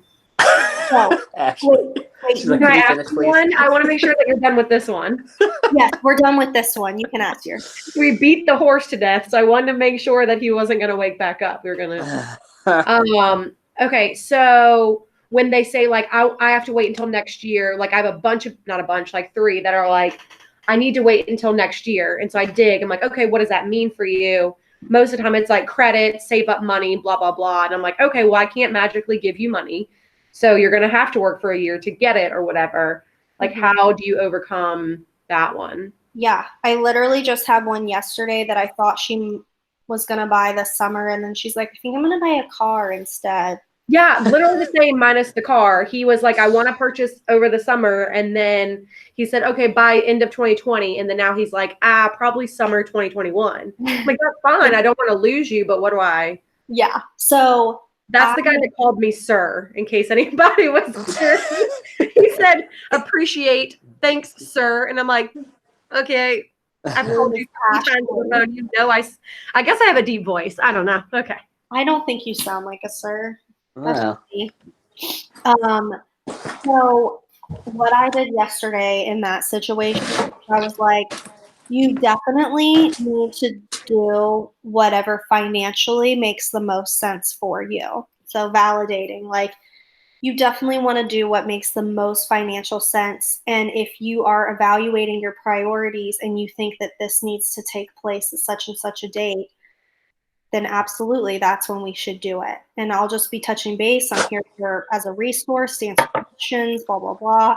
She's like, Can I "Can you ask finish, you please?" one? I want to make sure that you're done with this one. Yes, we're done with this one. You can ask yours. We beat the horse to death, so I wanted to make sure that he wasn't going to wake back up. We were going to. Okay, so when they say like I have to wait until next year, like I have like 3 that are like, I need to wait until next year. And so I dig. I'm like, okay, what does that mean for you? Most of the time it's like credit, save up money, blah, blah, blah. And I'm like, okay, well, I can't magically give you money. So you're going to have to work for a year to get it or whatever. Like, how do you overcome that one? Yeah, I literally just had one yesterday that I thought she was going to buy this summer. And then she's like, I think I'm going to buy a car instead. Yeah, literally the same minus the car. He was like, I want to purchase over the summer. And then he said, okay, by end of 2020. And then now he's like, probably summer 2021. I'm like, that's fine. I don't want to lose you, but what do I? Yeah. So that's the guy that called me sir, in case anybody was curious. He said, appreciate, thanks, sir. And I'm like, okay, I've told you 3 times on the phone. I guess I have a deep voice. I don't know. Okay. I don't think you sound like a sir. Wow. So what I did yesterday in that situation, I was like, you definitely need to do whatever financially makes the most sense for you. So validating, like, you definitely want to do what makes the most financial sense. And if you are evaluating your priorities and you think that this needs to take place at such and such a date, then absolutely, that's when we should do it. And I'll just be touching base. I'm here as a resource to answer questions, blah, blah, blah.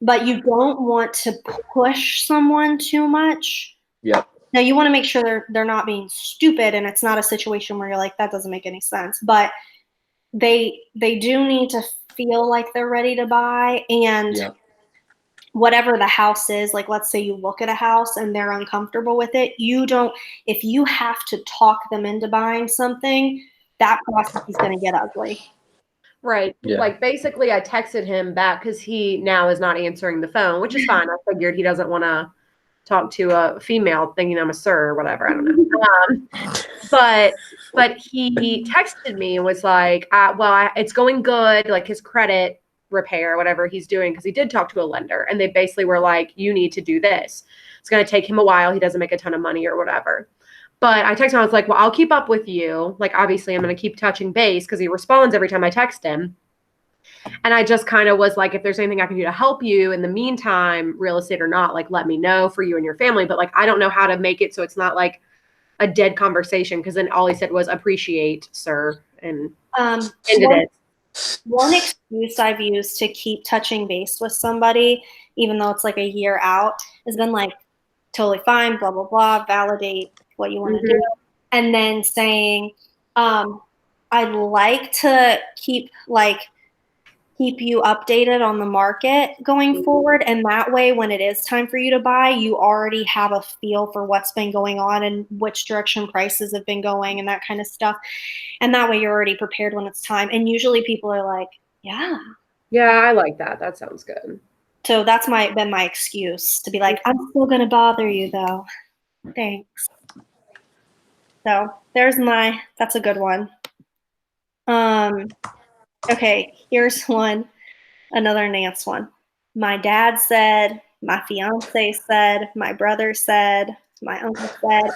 But you don't want to push someone too much. Yep. Now, you want to make sure they're not being stupid, and it's not a situation where you're like, that doesn't make any sense. But they do need to feel like they're ready to buy. And whatever the house is, like, let's say you look at a house and they're uncomfortable with it, if you have to talk them into buying something, that process is going to get ugly. Right. Yeah. Like, basically I texted him back because he now is not answering the phone, which is fine. I figured he doesn't want to talk to a female thinking I'm a sir or whatever. I don't know. But he texted me and was like, it's going good. Like, his credit repair, whatever he's doing, because he did talk to a lender, and they basically were like, you need to do this. It's going to take him a while. He doesn't make a ton of money or whatever. But I texted him. I was like, well, I'll keep up with you. Like, obviously, I'm going to keep touching base because he responds every time I text him. And I just kind of was like, if there's anything I can do to help you in the meantime, real estate or not, like, let me know for you and your family. But like, I don't know how to make it so it's not like a dead conversation, because then all he said was appreciate, sir, and ended it. One excuse I've used to keep touching base with somebody, even though it's like a year out, has been like, totally fine, blah, blah, blah, validate what you want to do. And then saying, I'd like to keep you updated on the market going forward. And that way, when it is time for you to buy, you already have a feel for what's been going on and which direction prices have been going and that kind of stuff. And that way you're already prepared when it's time. And usually people are like, yeah. Yeah, I like that. That sounds good. So that's been my excuse to be like, I'm still going to bother you though. Thanks. So that's a good one. Okay, here's another Nance one. My dad said, my fiance said, my brother said, my uncle said.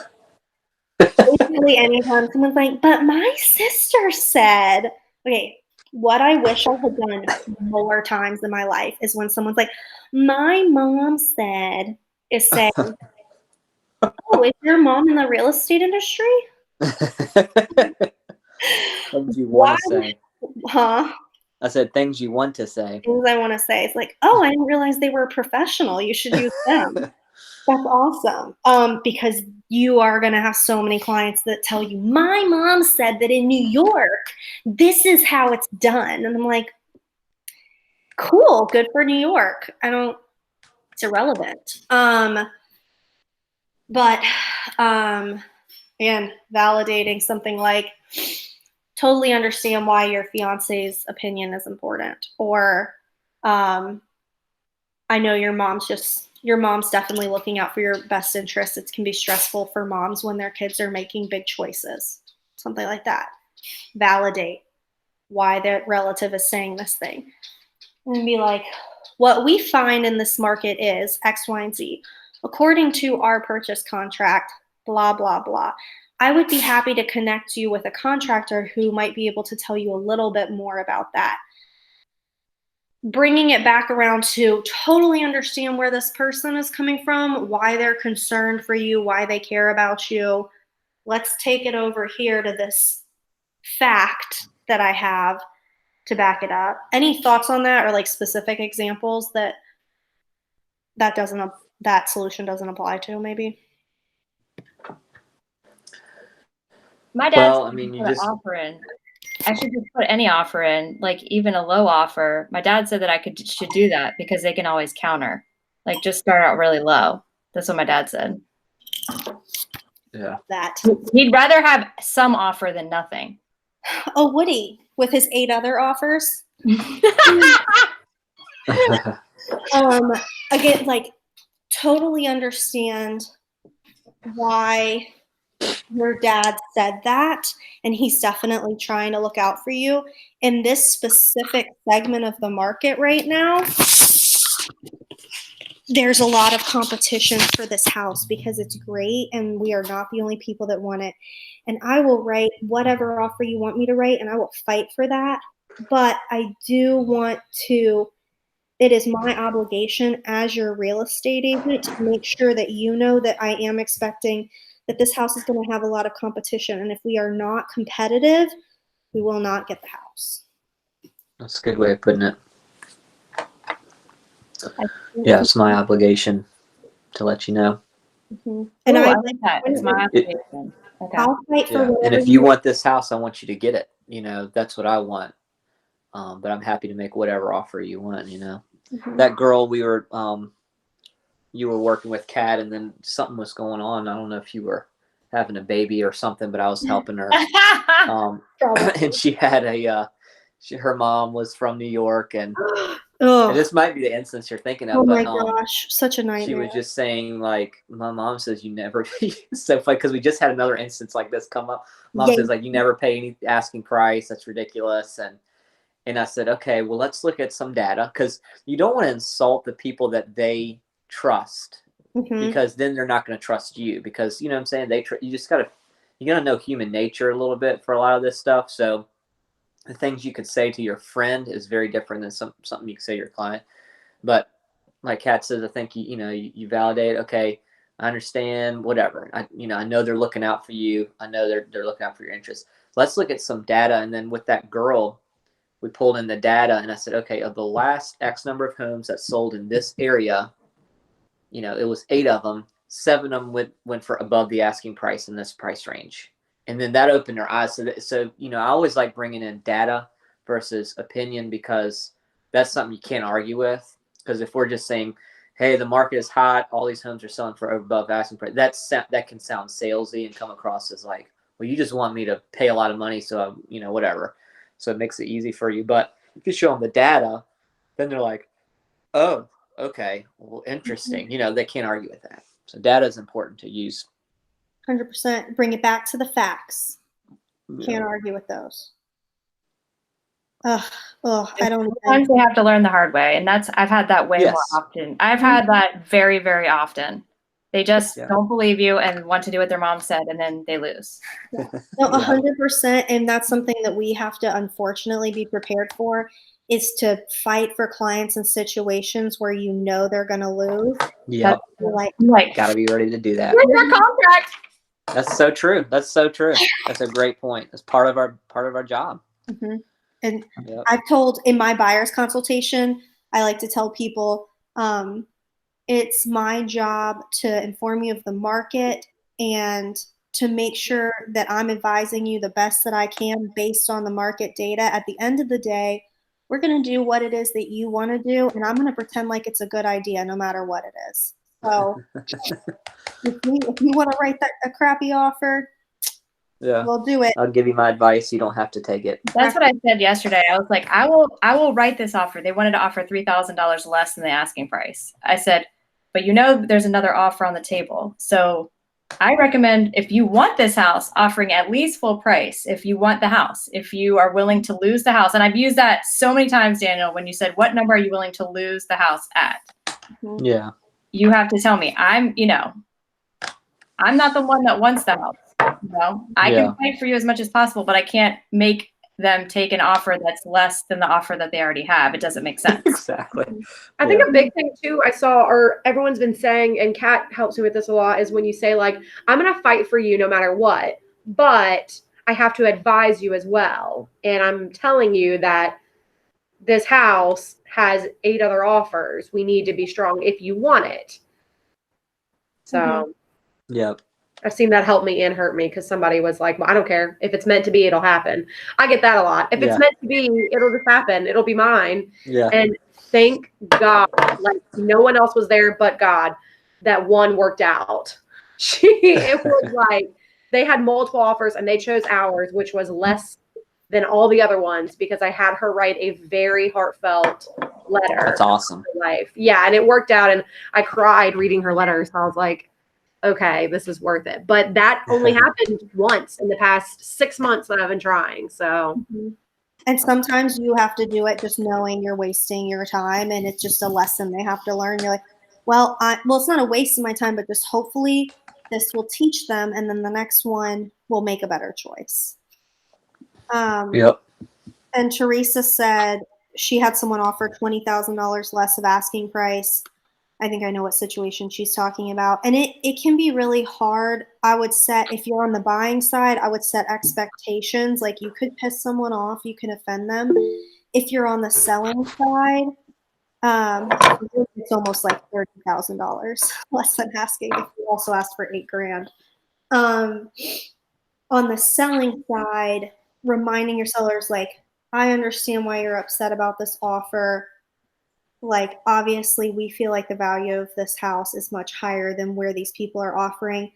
Basically, anytime someone's like, but my sister said, okay, what I wish I had done more times in my life is when someone's like, my mom said, is saying, oh, is your mom in the real estate industry? Things you want to say. Huh? I said things you want to say. Things I want to say. It's like, oh, I didn't realize they were a professional. You should use them. That's awesome. Because you are going to have so many clients that tell you, my mom said that in New York, this is how it's done. And I'm like, cool, good for New York. It's irrelevant. But again, validating something like, totally understand why your fiance's opinion is important. Or I know your mom's definitely looking out for your best interests. It can be stressful for moms when their kids are making big choices. Something like that. Validate why their relative is saying this thing. And be like, what we find in this market is X, Y, and Z. According to our purchase contract, blah, blah, blah. I would be happy to connect you with a contractor who might be able to tell you a little bit more about that. Bringing it back around to totally understand where this person is coming from, why they're concerned for you, why they care about you. Let's take it over here to this fact that I have to back it up. Any thoughts on that, or like specific examples that solution doesn't apply to, maybe? My dad Well, I mean, put an offer in. I should just put any offer in, like even a low offer. My dad said that I should do that because they can always counter. Like just start out really low. That's what my dad said. Yeah. That he'd rather have some offer than nothing. Oh, Woody with his 8 other offers. Again, like totally understand why your dad said that, and he's definitely trying to look out for you. In this specific segment of the market right now, there's a lot of competition for this house because it's great and we are not the only people that want it. And I will write whatever offer you want me to write, and I will fight for that. But I do want to, it is my obligation as your real estate agent to make sure that you know that I am expecting that this house is going to have a lot of competition. And if we are not competitive, we will not get the house. That's a good way of putting it. Yeah, it's my obligation to let you know. Mm-hmm. And I like that. It's my obligation. Okay. I'll fight for whatever. And if you want this house, I want you to get it. You know, that's what I want. But I'm happy to make whatever offer you want, you know. Mm-hmm. That girl you were working with, Kat, and then something was going on. I don't know if you were having a baby or something, but I was helping her. And she had her mom was from New York, and this might be the instance you're thinking of. Oh my gosh, such a nightmare. She was just saying, like, my mom says you never, so funny, because we just had another instance like this come up. Mom says, like, you never pay any asking price. That's ridiculous. And I said, okay, well, let's look at some data, because you don't want to insult the people that they trust, because then they're not going to trust you, because, you know what I'm saying? You just got to, you got to know human nature a little bit for a lot of this stuff. So the things you could say to your friend is very different than something you could say to your client. But like Kat says, I think you validate. Okay, I understand. Whatever. I know they're looking out for you. I know they're looking out for your interests. Let's look at some data. And then with that girl, we pulled in the data, and I said, okay, of the last X number of homes that sold in this area, it was 8 of them. 7 of them went for above the asking price in this price range. And then that opened their eyes. So I always like bringing in data versus opinion, because that's something you can't argue with. Because if we're just saying, hey, the market is hot, all these homes are selling for above asking price, that can sound salesy and come across as like, well, you just want me to pay a lot of money, so whatever. So it makes it easy for you. But if you show them the data, then they're like, oh, okay, well, interesting. They can't argue with that. So data is important to use. 100%. Bring it back to the facts. Yeah. Can't argue with those. I don't. Sometimes they have to learn the hard way, and I've had that way more often. I've had that very, very often. They just don't believe you and want to do what their mom said, and then they lose. No, 100%, and that's something that we have to unfortunately be prepared for, is to fight for clients in situations where they're going to lose. Yeah, gotta be ready to do that. Where's your contract? That's so true. That's a great point. It's part of our job. Mm-hmm. And I've told in my buyer's consultation, I like to tell people, it's my job to inform you of the market and to make sure that I'm advising you the best that I can based on the market data. At the end of the day, we're going to do what it is that you want to do, and I'm going to pretend like it's a good idea no matter what it is. So if you want to write a crappy offer, we'll do it. I'll give you my advice. You don't have to take it. That's what I said yesterday. I was like, I will write this offer. They wanted to offer $3,000 less than the asking price. I said, but there's another offer on the table. So I recommend, if you want this house, offering at least full price. If you want the house, if you are willing to lose the house. And I've used that so many times, Daniel, when you said, what number are you willing to lose the house at? Yeah. You have to tell me. I'm not the one that wants the house. I can fight for you as much as possible, but I can't make them take an offer that's less than the offer that they already have. It doesn't make sense. Exactly. I think a big thing too, I saw, or everyone's been saying, and Kat helps me with this a lot, is when you say like, I'm going to fight for you no matter what, but I have to advise you as well. And I'm telling you that this house has 8 other offers. We need to be strong if you want it. So, Yep. I've seen that help me and hurt me, because somebody was like, well, I don't care. If it's meant to be, it'll happen. I get that a lot. If it's meant to be, it'll just happen. It'll be mine. Yeah. And thank God, like no one else was there but God, that one worked out. It was like they had multiple offers and they chose ours, which was less than all the other ones, because I had her write a very heartfelt letter. That's awesome. Life. Yeah. And it worked out. And I cried reading her letter. So I was like, okay, this is worth it. But that only happened once in the past 6 months that I've been trying. So, and sometimes you have to do it just knowing you're wasting your time, and it's just a lesson they have to learn. You're like, well, it's not a waste of my time, but just hopefully this will teach them, and then the next one will make a better choice. Yep. And Teresa said she had someone offer $20,000 less of asking price. I think I know what situation she's talking about. And it can be really hard. If you're on the buying side, I would set expectations. Like, you could piss someone off, you can offend them. If you're on the selling side, it's almost like $30,000 less than asking if you also asked for $8,000. On the selling side, reminding your sellers, like, I understand why you're upset about this offer. Like, obviously we feel like the value of this house is much higher than where these people are offering.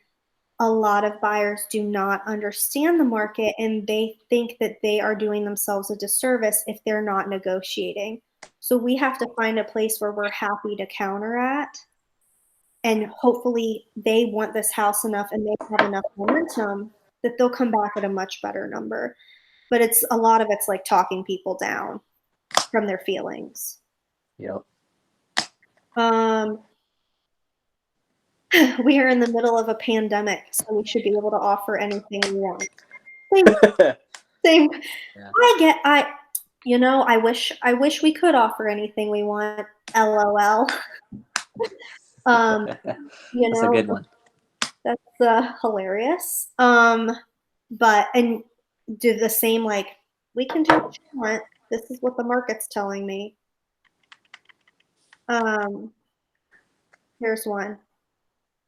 A lot of buyers do not understand the market, and they think that they are doing themselves a disservice if they're not negotiating. So we have to find a place where we're happy to counter at, and hopefully they want this house enough and they have enough momentum that they'll come back at a much better number. But a lot of it's like talking people down. from their feelings. Yep. We are in the middle of a pandemic, so we should be able to offer anything we want. Same. Yeah. I wish we could offer anything we want. LOL. That's a good one. That's hilarious. But and do the same, like, we can do what you want. This is what the market's telling me. Here's one.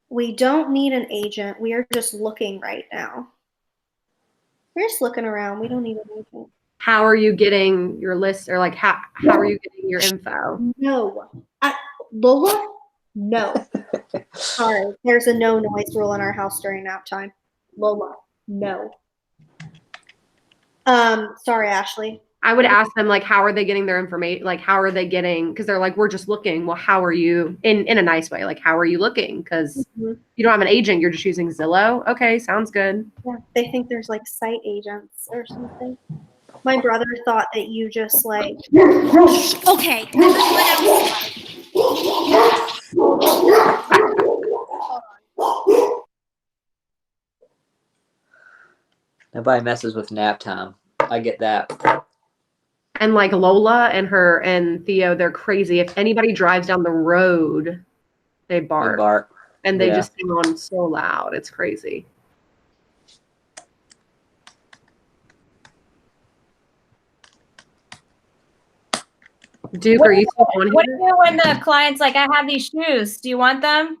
We don't need an agent. We are just looking right now. We're just looking around. We don't need an agent. How are you getting your list, or like how are you getting your info? No. Lola? No. Sorry. There's a no noise rule in our house during nap time. Lola, no. Sorry, Ashley. I would ask them, like, how are they getting their information? Like, how are they getting, because they're like, we're just looking. Well, how are you, in a nice way, like, how are you looking? Because you don't have an agent, you're just using Zillow. Okay, sounds good. Yeah, they think there's like site agents or something. My brother thought that you just like, okay. Nobody messes with nap time. I get that. And like Lola and Theo, they're crazy. If anybody drives down the road, they bark. And they just sound so loud. It's crazy. Duke, are you still on here? What do you do when the client's like, I have these shoes. Do you want them?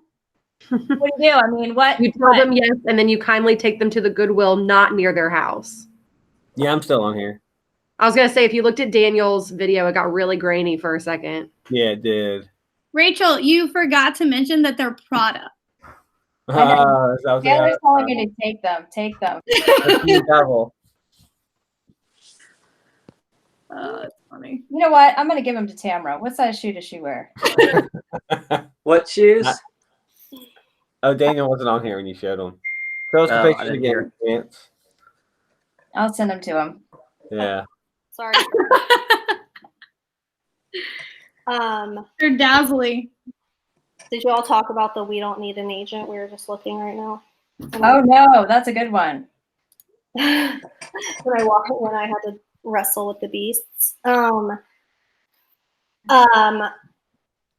What do you do? I mean, what? You tell them yes, and then you kindly take them to the Goodwill not near their house. Yeah, I'm still on here. I was going to say, if you looked at Daniel's video, it got really grainy for a second. Yeah, it did. Rachel, you forgot to mention that they're Prada. Taylor's telling me to take them. Take them. That's funny. You know what? I'm going to give them to Tamara. What size shoe does she wear? What shoes? Oh, Daniel wasn't on here when you showed them. Show us the pictures again, Chance. I'll send them to him. Yeah. Sorry. They're dazzling. Did you all talk about the we don't need an agent? We were just looking right now. Oh no, that's a good one. when I had to wrestle with the beasts.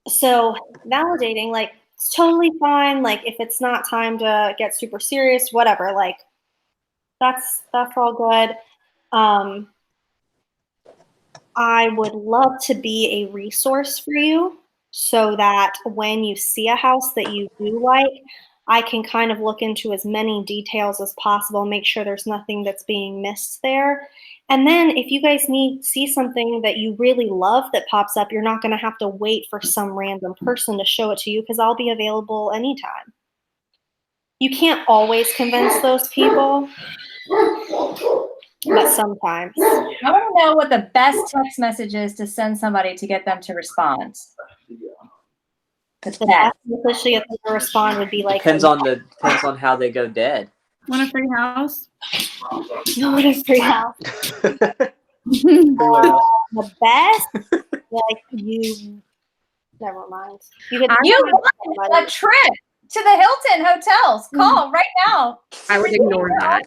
So validating, like, it's totally fine. Like, if it's not time to get super serious, whatever, like, that's all good. I would love to be a resource for you so that when you see a house that you do like, I can kind of look into as many details as possible, make sure there's nothing that's being missed there. And then if you guys see something that you really love that pops up, you're not going to have to wait for some random person to show it to you, because I'll be available anytime. You can't always convince those people, but sometimes. I want to know what the best text message is to send somebody to get them to respond. The best message to get them to respond would be like, depends on how they go dead. Want a free house? You want a free house? The best, like, you. Never mind. You want a trip to the Hilton hotels. Call right now. I would ignore that.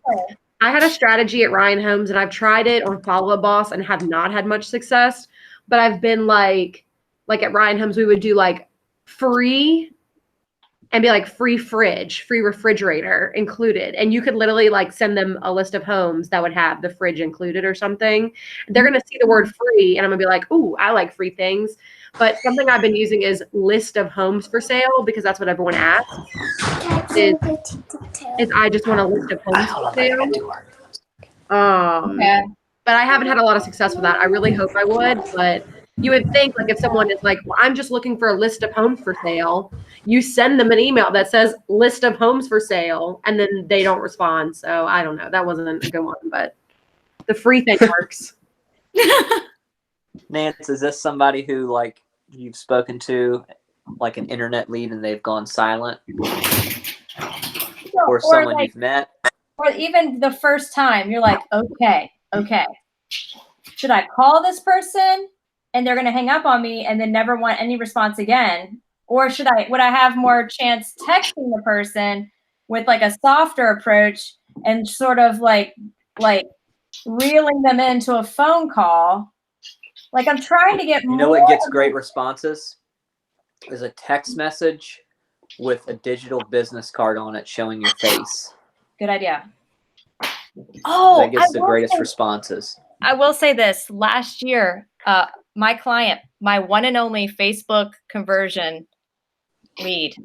I had a strategy at Ryan Homes, and I've tried it on Follow Up Boss and have not had much success. But I've been like at Ryan Homes, we would do like free and be like free fridge, free refrigerator included. And you could literally like send them a list of homes that would have the fridge included or something. They're going to see the word free and I'm gonna be like, ooh, I like free things. But something I've been using is list of homes for sale, because that's what everyone asks. Is I just want a list of homes for sale. But I haven't had a lot of success with that. I really hope I would, but you would think, like, if someone is like, well, I'm just looking for a list of homes for sale, you send them an email that says list of homes for sale, and then they don't respond. So I don't know. That wasn't a good one, but the free thing works. Nance, is this somebody who, like, you've spoken to, like an internet lead, and they've gone silent? Or someone like, you've met? Or even the first time, you're like, okay. Should I call this person? and they're going to hang up on me and then never want any response again? Or would I have more chance texting the person with like a softer approach and sort of like reeling them into a phone call? Like I'm trying to get You know what gets great responses is a text message with a digital business card on it showing your face. Good idea. Oh, that gets the greatest responses. I will say this. Last year, my client, my one and only Facebook conversion lead,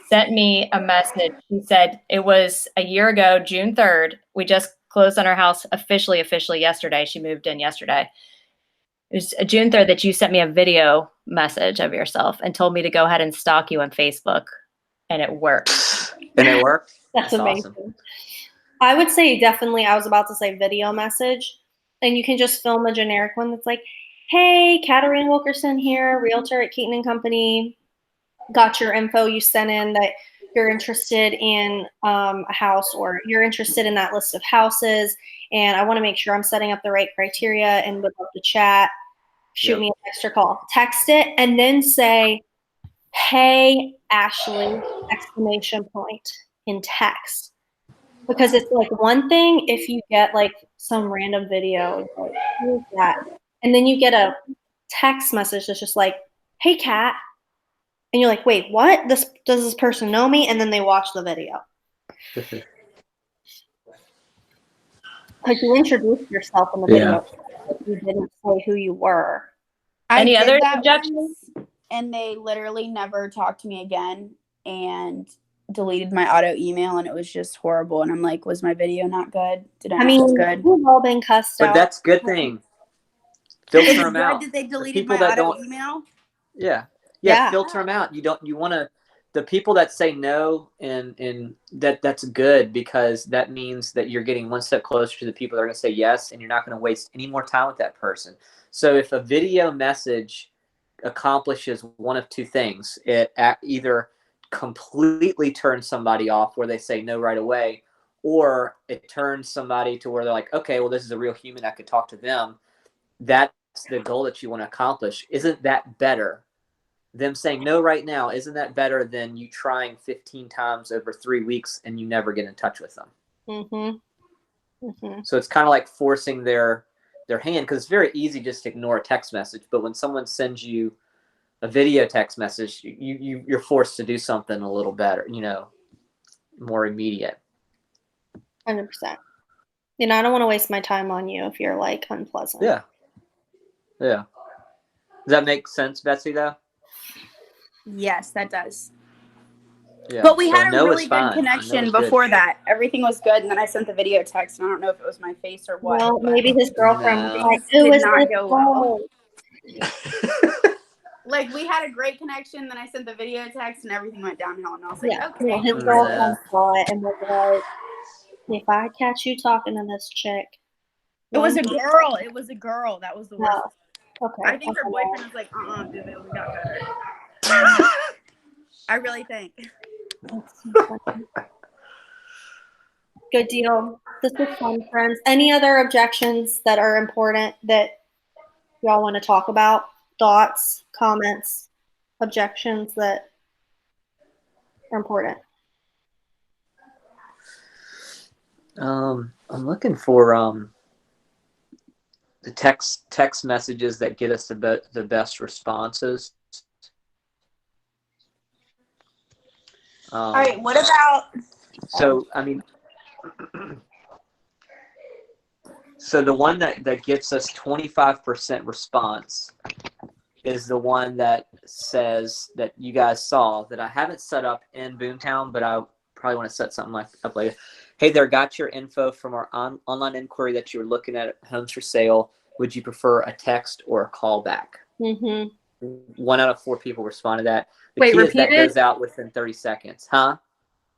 sent me a message. He said it was a year ago, June 3rd. We just closed on our house officially yesterday. She moved in yesterday. It was June 3rd that you sent me a video message of yourself and told me to go ahead and stalk you on Facebook. And it worked. And it worked? That's amazing. Awesome. I would say definitely, I was about to say video message. And you can just film a generic one that's like, hey, Katarina Wilkerson here, realtor at Keaton & Company. Got your info you sent in that you're interested in a house, or you're interested in that list of houses. And I want to make sure I'm setting up the right criteria and would love to chat. Shoot me a text or call. Text it and then say, hey, Ashley, exclamation point in text. Because it's like one thing if you get like some random video, like, who's that? And then you get a text message that's just like, hey, Kat. And you're like, wait, what? Does this person know me? And then they watch the video. Because you introduced yourself in the video. But you didn't say who you were. Any other suggestions? And they literally never talked to me again and deleted my auto email, and it was just horrible. And I'm like, was my video not good? I mean, good? We've all been cussed out. But that's a good thing. Filter them out. Did they deleted my auto email? Yeah, filter them out. You want to, the people that say no, and that's good, because that means that you're getting one step closer to the people that are going to say yes, and you're not going to waste any more time with that person. So if a video message accomplishes one of two things, it either completely turns somebody off where they say no right away, or it turns somebody to where they're like, okay, well, this is a real human, I could talk to them. That's the goal that you want to accomplish. Isn't that better? Them saying no right now, isn't that better than you trying 15 times over 3 weeks and you never get in touch with them? Mm-hmm. Mm-hmm. So it's kind of like forcing their hand, because it's very easy just to ignore a text message. But when someone sends you a video text message, you're forced to do something a little better, more immediate. 100%. I don't want to waste my time on you if you're like unpleasant. Yeah. Does that make sense, Betsy, though? Yes, that does. Yeah. But we had no a really good connection before that. Everything was good, and then I sent the video text, and I don't know if it was my face or what. Well, maybe his girlfriend was like, did not go well. Like, we had a great connection, then I sent the video text, and everything went downhill, and I was like, okay. Well, his girlfriend saw it and was like, if I catch you talking to this chick. It was a girl. It was a girl. That was the worst. Oh, okay. I think her boyfriend was like, dude, we got better. I really think. Good deal. This was fun, friends. Any other objections that are important that y'all want to talk about? Thoughts, comments, objections that are important? I'm looking for the text messages that get us the best responses. All right, what about? So, I mean, so the one that gets us 25% response is the one that says that you guys saw, that I haven't set up in Boomtown, but I probably want to set something up later. Hey there, got your info from our online inquiry that you were looking at homes for sale. Would you prefer a text or a call back? Mm-hmm. 1 out of 4 people responded to that. Wait, repeat that it? goes out within 30 seconds. Huh?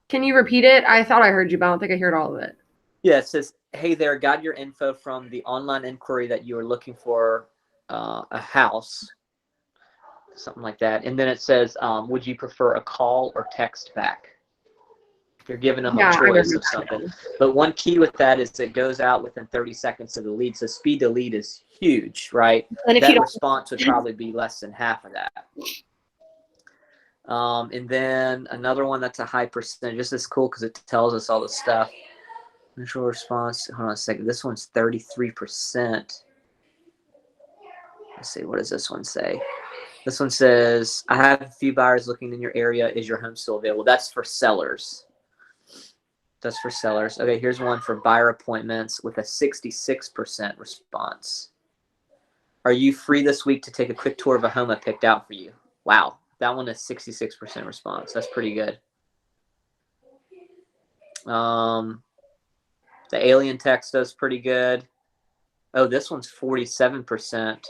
Can you repeat it? I thought I heard you, but I don't think I heard all of it. Yeah, it says, hey there, got your info from the online inquiry that you were looking for a house. Something like that. And then it says, would you prefer a call or text back? You're giving them Yeah, a I choice remember of that something. one. But one key with that is it goes out within 30 seconds of the lead. So speed to lead is huge, right? And if you That don't, response would probably be less than half of that. And then another one that's a high percentage. This is cool because it tells us all the stuff. Initial response. Hold on a second. This one's 33%. Let's see. What does this one say? This one says, I have a few buyers looking in your area. Is your home still available? That's for sellers. That's for sellers. Okay, here's one for buyer appointments with a 66% response. Are you free this week to take a quick tour of a home I picked out for you? Wow, that one is 66% response. That's pretty good. The alien text does pretty good. Oh, this one's 47%.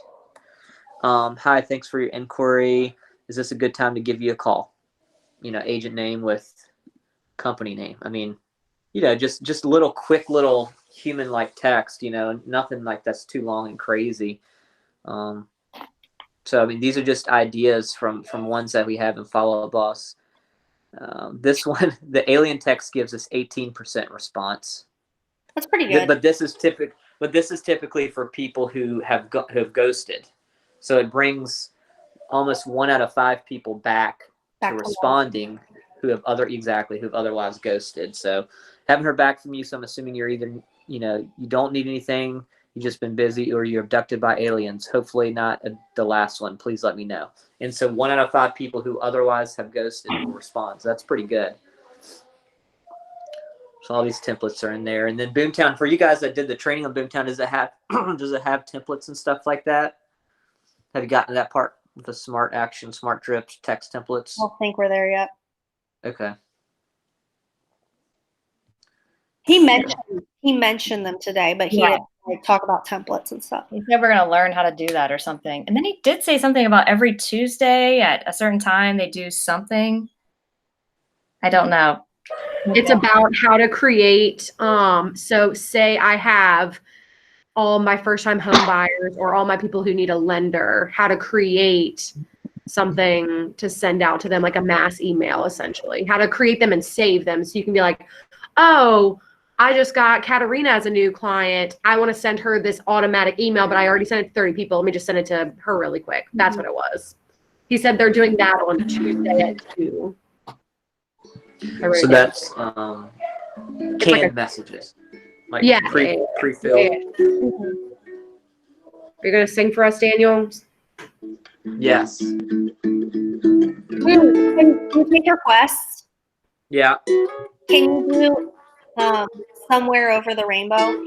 Hi, thanks for your inquiry. Is this a good time to give you a call? You know, agent name with company name. I mean, you know, just little quick little human-like text, you know, nothing like that's too long and crazy. So, I mean, these are just ideas from ones that we have in Follow Up Boss. This one, the alien text gives us 18% response. that's pretty good. But this is typically for people who have ghosted. So it brings almost 1 out of 5 people back to to responding who have otherwise ghosted. So haven't heard back from you. So I'm assuming you're either, you know, you don't need anything, you've just been busy, or you're abducted by aliens. Hopefully not the last one. Please let me know. And so 1 out of 5 people who otherwise have ghosted will respond. So that's pretty good. So all these templates are in there. And then Boomtown, for you guys that did the training on Boomtown, does it have templates and stuff like that? Have you gotten to that part with the smart action, smart drips, text templates? I don't think we're there yet. Okay. He mentioned them today, but he didn't like talk about templates and stuff. He said we're going to learn how to do that or something. And then he did say something about every Tuesday at a certain time they do something. I don't know. It's about how to create. So say I have all my first-time home buyers or all my people who need a lender, how to create something to send out to them, like a mass email, essentially. How to create them and save them so you can be like, oh, I just got Katarina as a new client. I want to send her this automatic email, but I already sent it to 30 people. Let me just send it to her really quick. That's what it was. He said they're doing that on Tuesday at 2. So that's canned like messages. Like Yeah. pre-filled. Yeah. You're going to sing for us, Daniel? Yes. Can you take requests? Yeah. Can you do Somewhere Over the Rainbow?